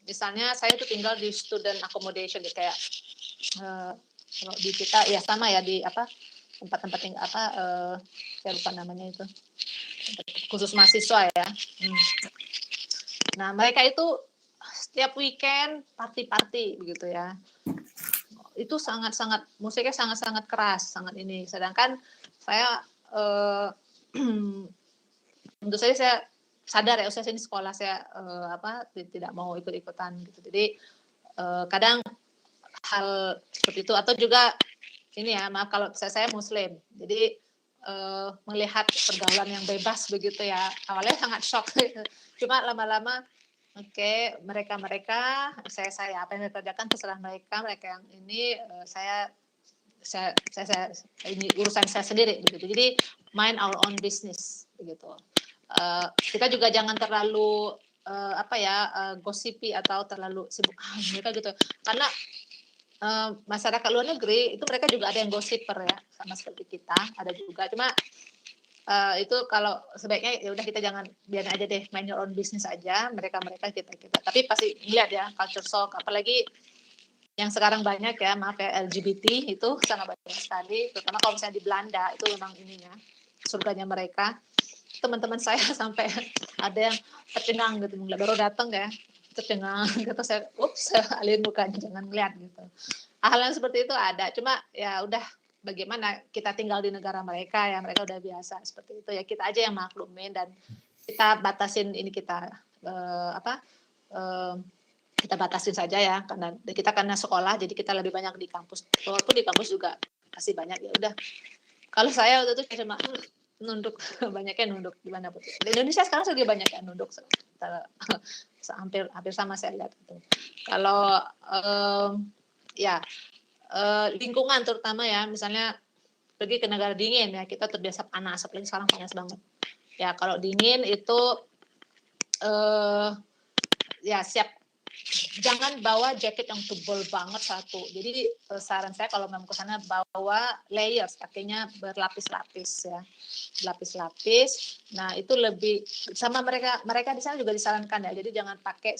S3: misalnya saya tuh tinggal di student accommodation gitu, kayak kalau di kita ya sama ya, di tempat-tempat tinggal saya lupa namanya itu, khusus mahasiswa ya. Nah, mereka itu setiap weekend party begitu ya. Itu sangat-sangat musiknya sangat-sangat keras, sangat ini. Sedangkan saya tentu saja saya sadar ya, usia ini sekolah saya tidak mau ikut-ikutan gitu. Jadi kadang hal seperti itu, atau juga ini ya, maaf kalau saya Muslim. Jadi melihat pergaulan yang bebas begitu ya, awalnya sangat shock. Cuma lama-lama mereka saya apa yang mereka kerjakan terserah mereka yang ini saya ini urusan saya sendiri begitu. Jadi mind our own business begitu. Kita juga jangan terlalu gosipi atau terlalu sibuk mereka gitu, karena masyarakat luar negeri itu mereka juga ada yang gosiper ya, sama seperti kita ada juga. Cuma itu kalau sebaiknya ya udah kita jangan, biarin aja deh, mind your own business aja, mereka kita. Tapi pasti lihat ya culture shock, apalagi yang sekarang banyak ya, maaf ya, LGBT itu sangat banyak sekali, terutama kalau misalnya di Belanda itu memang ininya surganya mereka. Teman-teman saya sampai ada yang tercengang gitu, baru datang ya tercengang gitu, saya alin mukanya, jangan ngeliat gitu. Hal yang seperti itu ada, cuma ya udah, bagaimana kita tinggal di negara mereka ya, mereka udah biasa seperti itu ya, kita aja yang maklumin dan kita batasin ini kita kita batasin saja ya, karena sekolah jadi kita lebih banyak di kampus, walaupun di kampus juga pasti banyak ya udah. Kalau saya waktu itu cuma nunduk, banyaknya nunduk di mana pun. Di Indonesia sekarang juga banyak yang nunduk, hampir sama saya lihat itu. Kalau lingkungan terutama ya, misalnya pergi ke negara dingin ya, kita terbiasa panas, apalagi sekarang panas banget. Ya kalau dingin itu ya siap. Jangan bawa jaket yang tebal banget satu. Jadi saran saya kalau memang ke sana bawa layers, pakainya berlapis-lapis ya. Berlapis-lapis. Nah, itu lebih sama mereka di sana juga disarankan ya. Jadi jangan pakai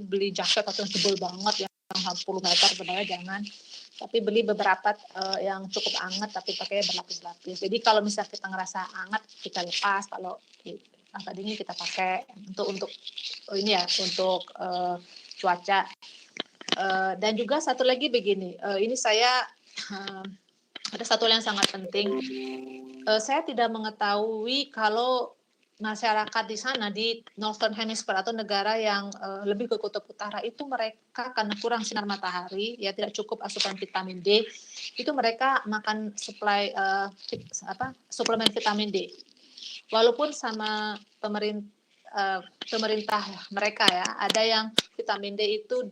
S3: beli jaket atau yang tebal banget yang 10 meter sebenarnya jangan. Tapi beli beberapa yang cukup hangat tapi pakai berlapis-lapis. Jadi kalau misalnya kita ngerasa hangat kita lepas, kalau agak dingin kita pakai untuk ini ya, untuk cuaca. Dan juga satu lagi begini, ini saya ada satu yang sangat penting. Saya tidak mengetahui kalau masyarakat di sana di Northern Hemisphere atau negara yang lebih ke kutub utara itu mereka karena kurang sinar matahari, ya tidak cukup asupan vitamin D, itu mereka makan suplemen vitamin D. Walaupun sama pemerintah mereka ya, ada yang vitamin D itu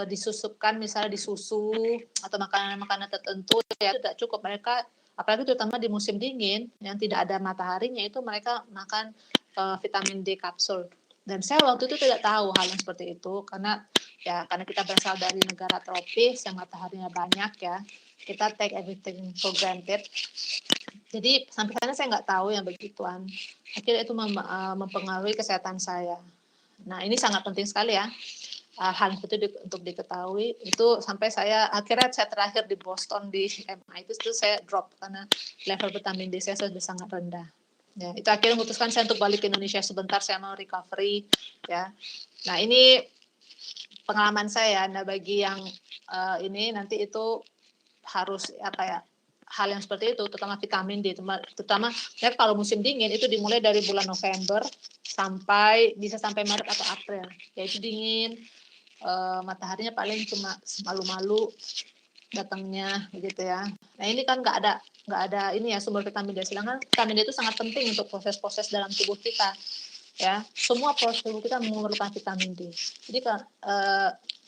S3: disusupkan misalnya di susu atau makanan-makanan tertentu, ya tidak cukup. Mereka apalagi terutama di musim dingin yang tidak ada mataharinya itu mereka makan vitamin D kapsul. Dan saya waktu itu tidak tahu hal yang seperti itu karena kita berasal dari negara tropis yang mataharinya banyak ya, kita take everything for granted. Jadi sampai sana saya nggak tahu yang begituan. Akhirnya itu mempengaruhi kesehatan saya. Nah ini sangat penting sekali ya. Hal itu untuk diketahui. Itu sampai saya terakhir di Boston di MIT itu saya drop karena level vitamin D saya sudah sangat rendah. Ya, itu akhirnya memutuskan saya untuk balik ke Indonesia sebentar, saya mau recovery. Ya, nah ini pengalaman saya. Nah bagi yang ini nanti itu harus hal yang seperti itu, terutama vitamin D, terutama ya kalau musim dingin itu dimulai dari bulan November bisa sampai Maret atau April. Ya itu dingin, mataharinya paling cuma malu-malu datangnya gitu ya. Nah ini kan nggak ada ini ya sumber vitamin D. Sedangkan vitamin D itu sangat penting untuk proses-proses dalam tubuh kita. Ya, semua proses tubuh kita memerlukan vitamin D. Jadi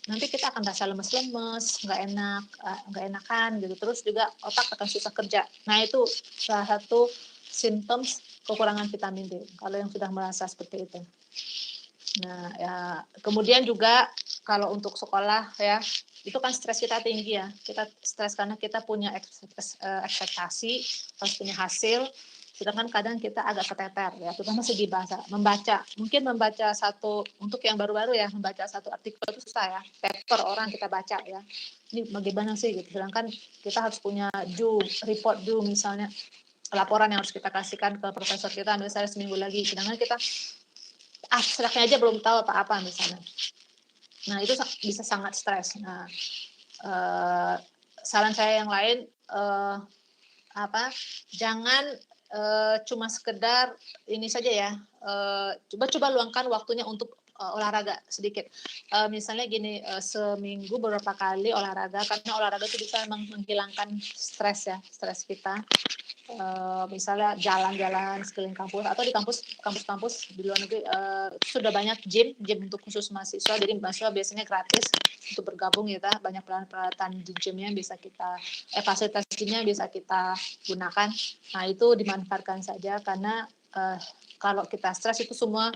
S3: nanti kita akan rasa lemes-lemes, nggak enakan gitu. Terus juga otak akan susah kerja. Nah itu salah satu simptom kekurangan vitamin D. Kalau yang sudah merasa seperti itu. Nah ya, kemudian juga kalau untuk sekolah ya, itu kan stres kita tinggi ya. Kita stres karena kita punya ekspektasi, harus punya hasil. Sedangkan kadang kita agak keteter ya, terutama segi bahasa. Mungkin membaca untuk yang baru-baru ya, membaca satu artikel itu susah ya, paper orang kita baca ya. Ini bagaimana sih gitu. Sedangkan kita harus punya report misalnya, laporan yang harus kita kasihkan ke profesor kita misalnya seminggu lagi. Sedangkan kita abstraknya aja belum tahu apa-apa misalnya. Nah itu bisa sangat stres. Nah saran saya yang lain jangan cuma sekedar ini saja ya, coba luangkan waktunya untuk olahraga sedikit. Misalnya gini, seminggu beberapa kali olahraga, karena olahraga itu bisa menghilangkan stres kita. Misalnya jalan-jalan sekeliling kampus atau di kampus di luar negeri sudah banyak gym untuk khusus mahasiswa, jadi mahasiswa biasanya gratis untuk bergabung ya, banyak peralatan di gymnya bisa kita fasilitas gymnya bisa kita gunakan. Nah itu dimanfaatkan saja karena kalau kita stres itu semua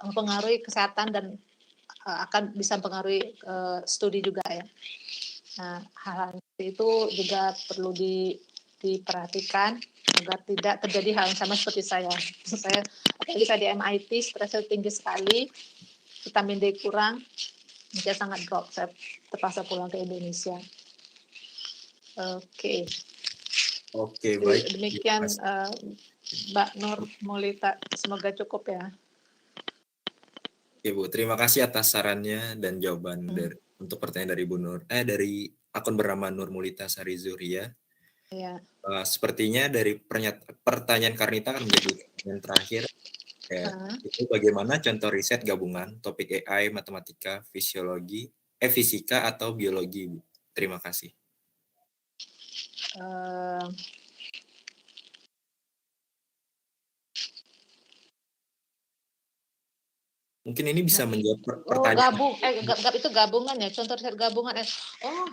S3: mempengaruhi kesehatan dan akan bisa mempengaruhi studi juga ya. Nah hal-hal itu juga perlu diperhatikan agar tidak terjadi hal yang sama seperti saya. Apalagi saya di MIT, stresnya tinggi sekali, vitamin D kurang, saya sangat drop, saya terpaksa pulang ke Indonesia. Oke,
S2: baik.
S3: Demikian Mbak Nur Mulita, semoga cukup ya.
S2: Oke Bu, terima kasih atas sarannya dan jawaban untuk pertanyaan dari Bu Nur, dari akun bernama Nur Mulita Sari Zuhria.
S3: Ya.
S2: Sepertinya dari pertanyaan Karnita akan menjadi pertanyaan terakhir. Itu bagaimana contoh riset gabungan topik AI, matematika, fisika atau biologi, Bu? Terima kasih. Mungkin ini bisa menjawab
S3: Oh,
S2: pertanyaan.
S3: itu gabungan ya, contoh riset gabungan. Oh,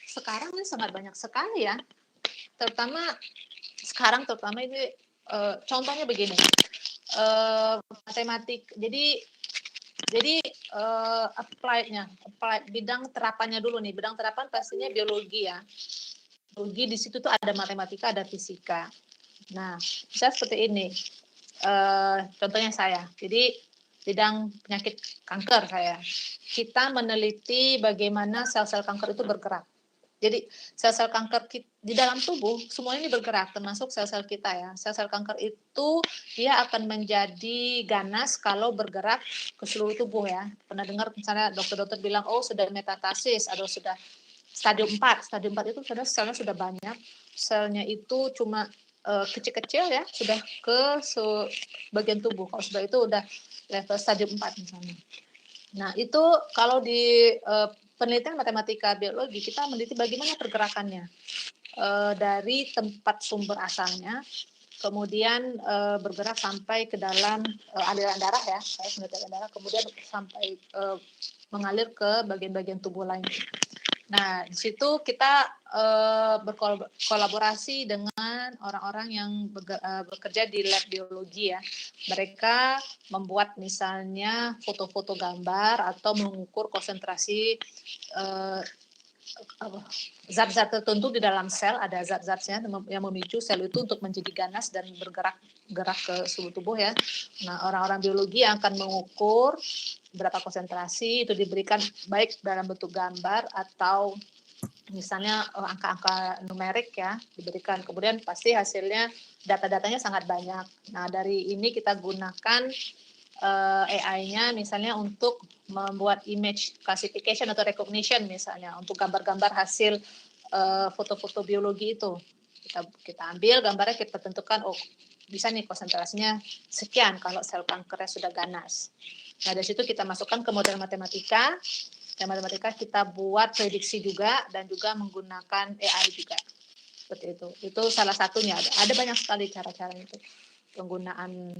S3: sekarang ini sangat banyak sekali ya. Terutama ini contohnya begini. Matematik. Jadi applied bidang terapannya dulu nih. Bidang terapan pastinya biologi ya. Biologi di situ tuh ada matematika, ada fisika. Nah, bisa seperti ini. Contohnya saya. Jadi bidang penyakit kanker saya. Kita meneliti bagaimana sel-sel kanker itu bergerak. Jadi sel-sel kanker di dalam tubuh semuanya ini bergerak, termasuk sel-sel kita ya. Sel-sel kanker itu dia akan menjadi ganas kalau bergerak ke seluruh tubuh ya. Pernah dengar misalnya dokter-dokter bilang, oh sudah metatasis, atau sudah stadium 4. Stadium 4 itu selnya sudah banyak. Selnya itu cuma kecil-kecil ya, sudah ke bagian tubuh. Kalau sudah itu udah level stadium 4 misalnya. Nah, itu kalau di penelitian matematika biologi, kita meneliti bagaimana pergerakannya dari tempat sumber asalnya, kemudian bergerak sampai ke dalam aliran darah ya, saya penelitian darah, kemudian sampai mengalir ke bagian-bagian tubuh lain. Nah, di situ kita berkolaborasi dengan orang-orang yang bekerja di lab biologi ya. Mereka membuat misalnya foto-foto gambar atau mengukur konsentrasi zat-zat tertentu di dalam sel, ada zat-zatnya yang memicu sel itu untuk menjadi ganas dan bergerak ke seluruh tubuh ya. Nah, orang-orang biologi yang akan mengukur berapa konsentrasi itu diberikan baik dalam bentuk gambar atau misalnya angka-angka numerik ya diberikan. Kemudian pasti hasilnya data-datanya sangat banyak. Nah, dari ini kita gunakan AI-nya misalnya untuk membuat image classification atau recognition misalnya untuk gambar-gambar hasil foto-foto biologi itu. Kita ambil gambarnya, kita tentukan oh bisa nih konsentrasinya sekian kalau sel kankernya sudah ganas. Nah, dari situ kita masukkan ke model matematika. Dan matematika kita buat prediksi juga dan juga menggunakan AI juga. Seperti itu. Itu salah satunya. Ada banyak sekali cara-cara itu. Penggunaan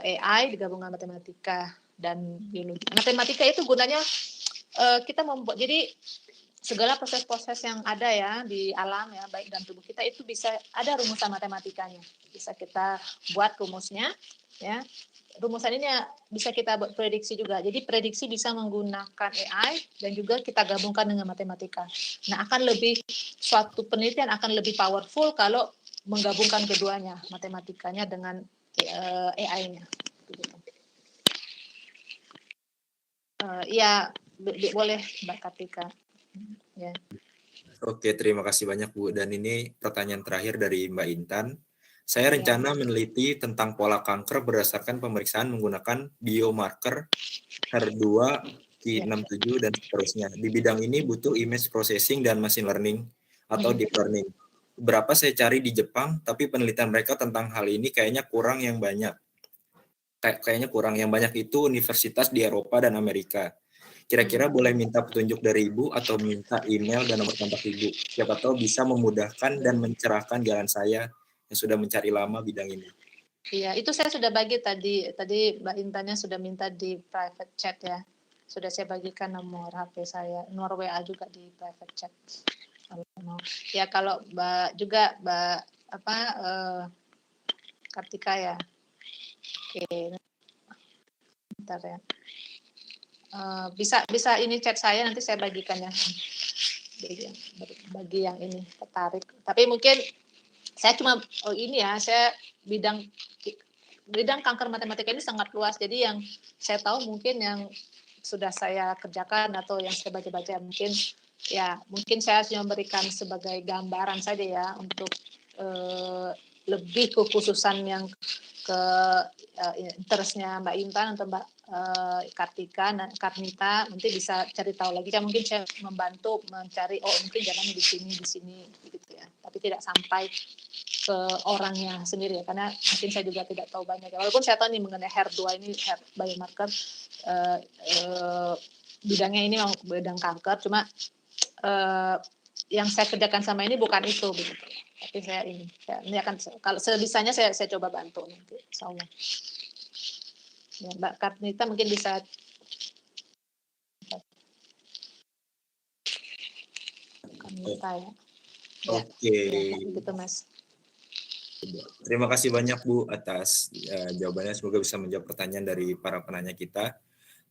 S3: AI digabungkan matematika dan biologi. Matematika itu gunanya kita membuat, jadi segala proses-proses yang ada ya di alam ya, baik dalam tubuh kita itu bisa ada rumusan matematikanya. Bisa kita buat rumusnya ya. Rumusan ini bisa kita buat prediksi juga. Jadi prediksi bisa menggunakan AI dan juga kita gabungkan dengan matematika. Nah, suatu penelitian akan lebih powerful kalau menggabungkan keduanya, matematikanya dengan AI-nya. Ya, boleh Mbak Kartika. Ya.
S2: Oke, terima kasih banyak Bu. Dan ini pertanyaan terakhir dari Mbak Intan. Saya rencana meneliti tentang pola kanker berdasarkan pemeriksaan menggunakan biomarker HER2, Ki67, dan seterusnya. Di bidang ini butuh image processing dan machine learning atau deep learning. Berapa saya cari di Jepang, tapi penelitian mereka tentang hal ini kayaknya kurang yang banyak. Kayaknya kurang yang banyak itu universitas di Eropa dan Amerika. Kira-kira boleh minta petunjuk dari Ibu atau minta email dan nomor kontak Ibu. Siapa tahu bisa memudahkan dan mencerahkan jalan saya yang sudah mencari lama bidang ini.
S3: Iya, itu saya sudah bagi tadi Mbak Intannya sudah minta di private chat ya. Sudah saya bagikan nomor HP saya, nomor WA juga di private chat. Ya kalau Mbak Kartika ya. Oke. Bentar ya. Bisa ini chat saya, nanti saya bagikan ya. Bagi yang ini tertarik. Tapi mungkin saya cuma saya bidang kanker matematika ini sangat luas. Jadi yang saya tahu mungkin yang sudah saya kerjakan atau yang saya baca-baca mungkin saya hanya memberikan sebagai gambaran saja ya untuk lebih kekhususan yang ke interestnya Mbak Intan atau Mbak Karnita nanti bisa cari tahu lagi. Mungkin saya membantu mencari mungkin jalannya di sini gitu ya. Tapi tidak sampai ke orangnya sendiri ya, karena mungkin saya juga tidak tahu banyak ya. Walaupun saya tahu nih mengenai HER2 ini biomarker bidangnya ini memang bidang kanker, cuma yang saya kerjakan sama ini bukan itu begitu. Tapi ini akan kalau sebisanya saya coba bantu nanti insyaallah. Ya, Mbak Karnita mungkin bisa. Karnita ya.
S2: Oke.
S3: Ya, begitu Mas.
S2: Terima kasih banyak Bu atas jawabannya. Semoga bisa menjawab pertanyaan dari para penanya kita.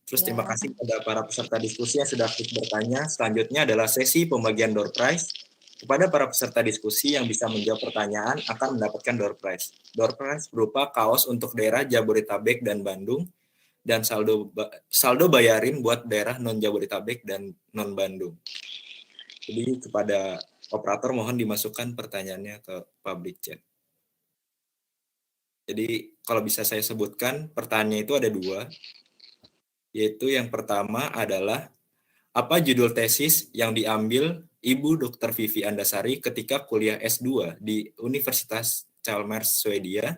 S2: Terus
S3: Ya.
S2: terima kasih kepada para peserta diskusi yang sudah aktif bertanya. Selanjutnya adalah sesi pembagian door prize. Kepada para peserta diskusi yang bisa menjawab pertanyaan akan mendapatkan door prize. Door prize berupa kaos untuk daerah Jabodetabek dan Bandung dan saldo bayarin buat daerah non Jabodetabek dan non Bandung. Jadi kepada operator mohon dimasukkan pertanyaannya ke public chat. Jadi kalau bisa saya sebutkan, pertanyaannya itu ada 2, yaitu yang pertama adalah apa judul tesis yang diambil Ibu Dr. Vivi Andasari ketika kuliah S2 di Universitas Chalmers, Swedia?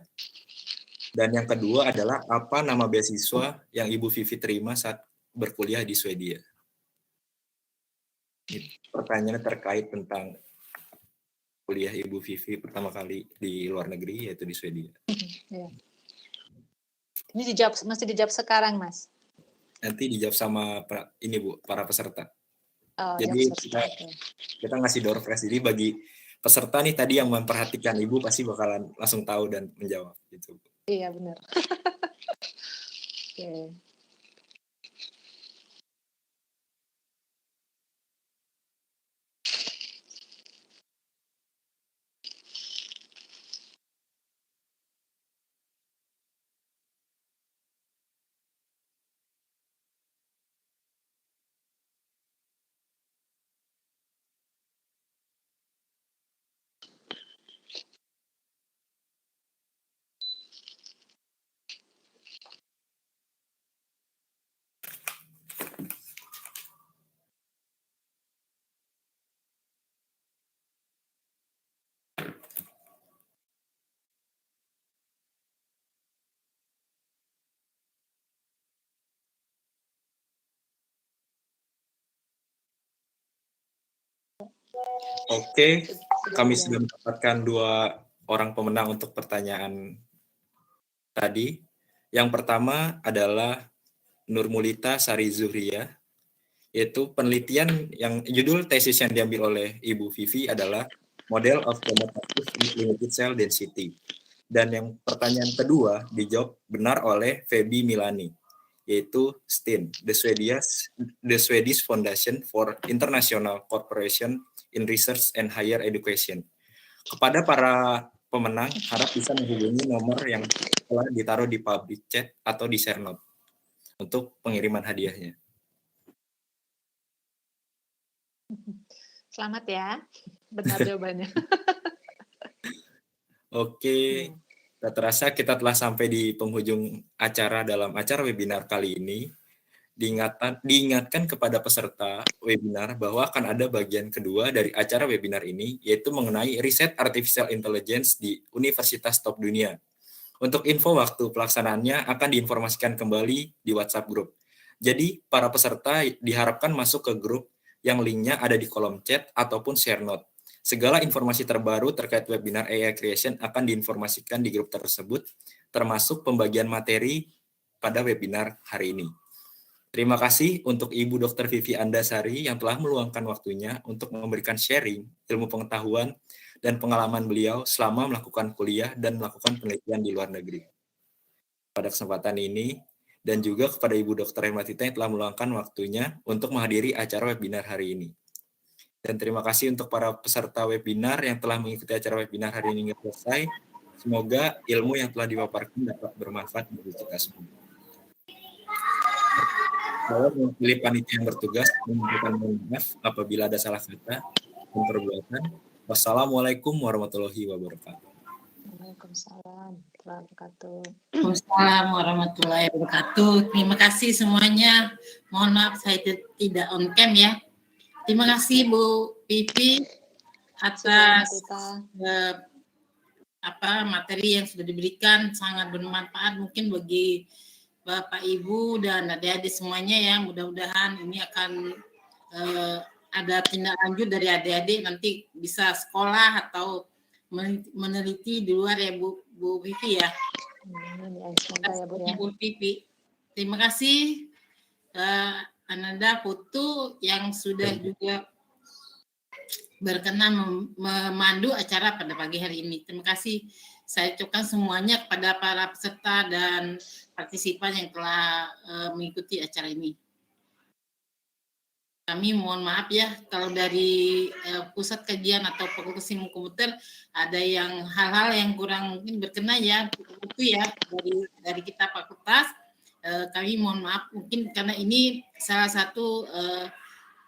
S2: Dan yang kedua adalah apa nama beasiswa yang Ibu Vivi terima saat berkuliah di Swedia? Pertanyaannya terkait tentang kuliah Ibu Vivi pertama kali di luar negeri, yaitu di Swedia.
S3: Ya. Ini masih dijawab sekarang, Mas.
S2: Nanti dijawab sama ini Bu, para peserta.
S3: Oh,
S2: Jadi kita ngasih door prize. Jadi bagi peserta nih tadi yang memperhatikan Ibu pasti bakalan langsung tahu dan menjawab gitu.
S3: Iya benar. Oke.
S2: Oke, kami sudah mendapatkan 2 orang pemenang untuk pertanyaan tadi. Yang pertama adalah Nurmulita Sari Zuhria, yaitu penelitian yang judul tesis yang diambil oleh Ibu Vivi adalah Model of Chemotherapy with Limited Cell Density. Dan yang pertanyaan kedua dijawab benar oleh Feby Milani, yaitu STIN, the Swedish Foundation for International Cooperation in Research and Higher Education. Kepada para pemenang, harap bisa menghubungi nomor yang telah ditaruh di public chat atau di share note untuk pengiriman hadiahnya.
S3: Selamat ya, benar jawabannya.
S2: Oke, tak terasa kita telah sampai di penghujung acara dalam acara webinar kali ini. Diingatkan kepada peserta webinar bahwa akan ada bagian kedua dari acara webinar ini, yaitu mengenai riset artificial intelligence di universitas top dunia. Untuk info waktu pelaksanaannya akan diinformasikan kembali di WhatsApp group. Jadi, para peserta diharapkan masuk ke grup yang linknya ada di kolom chat ataupun share note. Segala informasi terbaru terkait webinar AI Creation akan diinformasikan di grup tersebut, termasuk pembagian materi pada webinar hari ini. Terima kasih untuk Ibu Dr. Vivi Andasari yang telah meluangkan waktunya untuk memberikan sharing ilmu pengetahuan dan pengalaman beliau selama melakukan kuliah dan melakukan penelitian di luar negeri. Pada kesempatan ini, dan juga kepada Ibu Dr. Hermatita yang telah meluangkan waktunya untuk menghadiri acara webinar hari ini. Dan terima kasih untuk para peserta webinar yang telah mengikuti acara webinar hari ini hingga selesai. Semoga ilmu yang telah dipaparkan dapat bermanfaat bagi kita semua. Saya mewakili panitia yang bertugas menyampaikan mohon maaf apabila ada salah kata dan perbuatan. Wassalamualaikum warahmatullahi wabarakatuh.
S3: Waalaikumsalam warahmatullahi wabarakatuh.
S1: Waalaikumsalam warahmatullahi wabarakatuh. Terima kasih semuanya. Mohon maaf saya tidak on cam ya. Terima kasih Bu Vivi atas materi yang sudah diberikan, sangat bermanfaat mungkin bagi Bapak Ibu dan adik-adik semuanya ya. Mudah-mudahan ini akan ada tindak lanjut dari adik-adik, nanti bisa sekolah atau meneliti di luar ya Bu Vivi ya.
S3: Semoga ya Bu ya.
S1: Bu Vivi. terima kasih Ananda Putu yang sudah juga berkenan memandu acara pada pagi hari ini. Terima kasih saya ucapkan semuanya kepada para peserta dan partisipan yang telah mengikuti acara ini. Kami mohon maaf ya kalau dari pusat kajian atau Fakultas Ilmu Komputer ada yang hal-hal yang kurang mungkin berkenan ya itu ya dari kita fakultas. Kami mohon maaf mungkin karena ini salah satu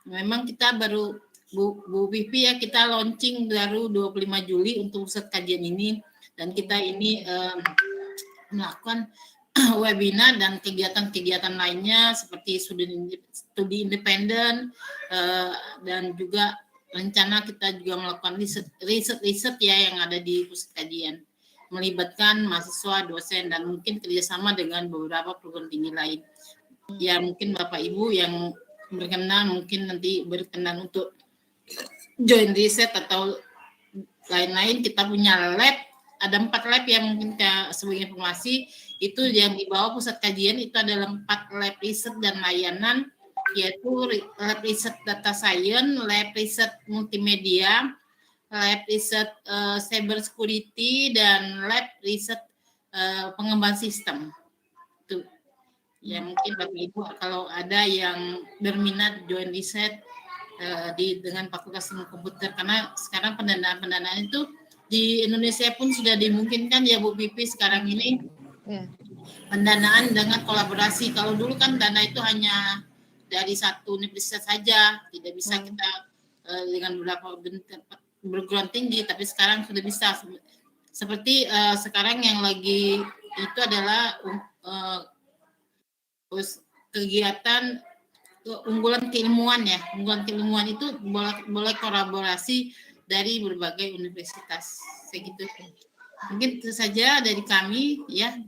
S1: memang kita baru Bu Vivi ya, kita launching baru 25 Juli untuk pusat kajian ini dan kita ini melakukan webinar dan kegiatan-kegiatan lainnya seperti studi independen dan juga rencana kita juga melakukan riset ya yang ada di pusat kajian melibatkan mahasiswa, dosen dan mungkin kerjasama dengan beberapa perguruan tinggi lain. Ya mungkin Bapak Ibu yang berkenan mungkin nanti berkenan untuk join riset atau lain-lain, kita punya lab, ada 4 lab yang mungkin sebagai informasi itu yang di bawah pusat kajian itu adalah 4 lab riset dan layanan, yaitu lab riset data science, lab riset multimedia, lab riset cyber security dan lab riset pengembangan sistem. Itu ya mungkin Bapak Ibu kalau ada yang berminat join riset dengan Fakultas Ilmu Komputer karena sekarang pendanaan itu di Indonesia pun sudah dimungkinkan ya Bu Pipi sekarang ini pendanaan dengan kolaborasi. Kalau dulu kan dana itu hanya dari satu universitas saja, tidak bisa kita dengan beberapa perguruan tinggi, tapi sekarang sudah bisa seperti sekarang yang lagi itu adalah kegiatan unggulan keilmuan ya. Unggulan keilmuan itu boleh kolaborasi dari berbagai universitas. Segitu. Mungkin itu saja dari kami ya.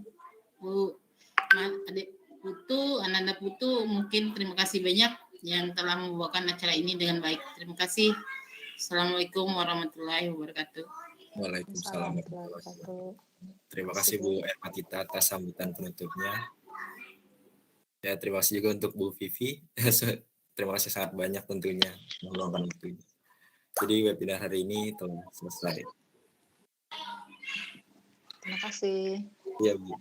S1: Bu Adik Putu, Ananda Putu, mungkin terima kasih banyak yang telah membawakan acara ini dengan baik. Terima kasih. Assalamualaikum warahmatullahi wabarakatuh.
S2: Waalaikumsalam warahmatullahi wabarakatuh. Terima kasih Bu Ermatita atas sambutan penutupnya. Ya, terima kasih juga untuk Bu Vivi. Terima kasih sangat banyak tentunya meluangkan waktunya. Jadi webinar hari ini telah selesai.
S3: Terima kasih.
S2: Iya, Bu.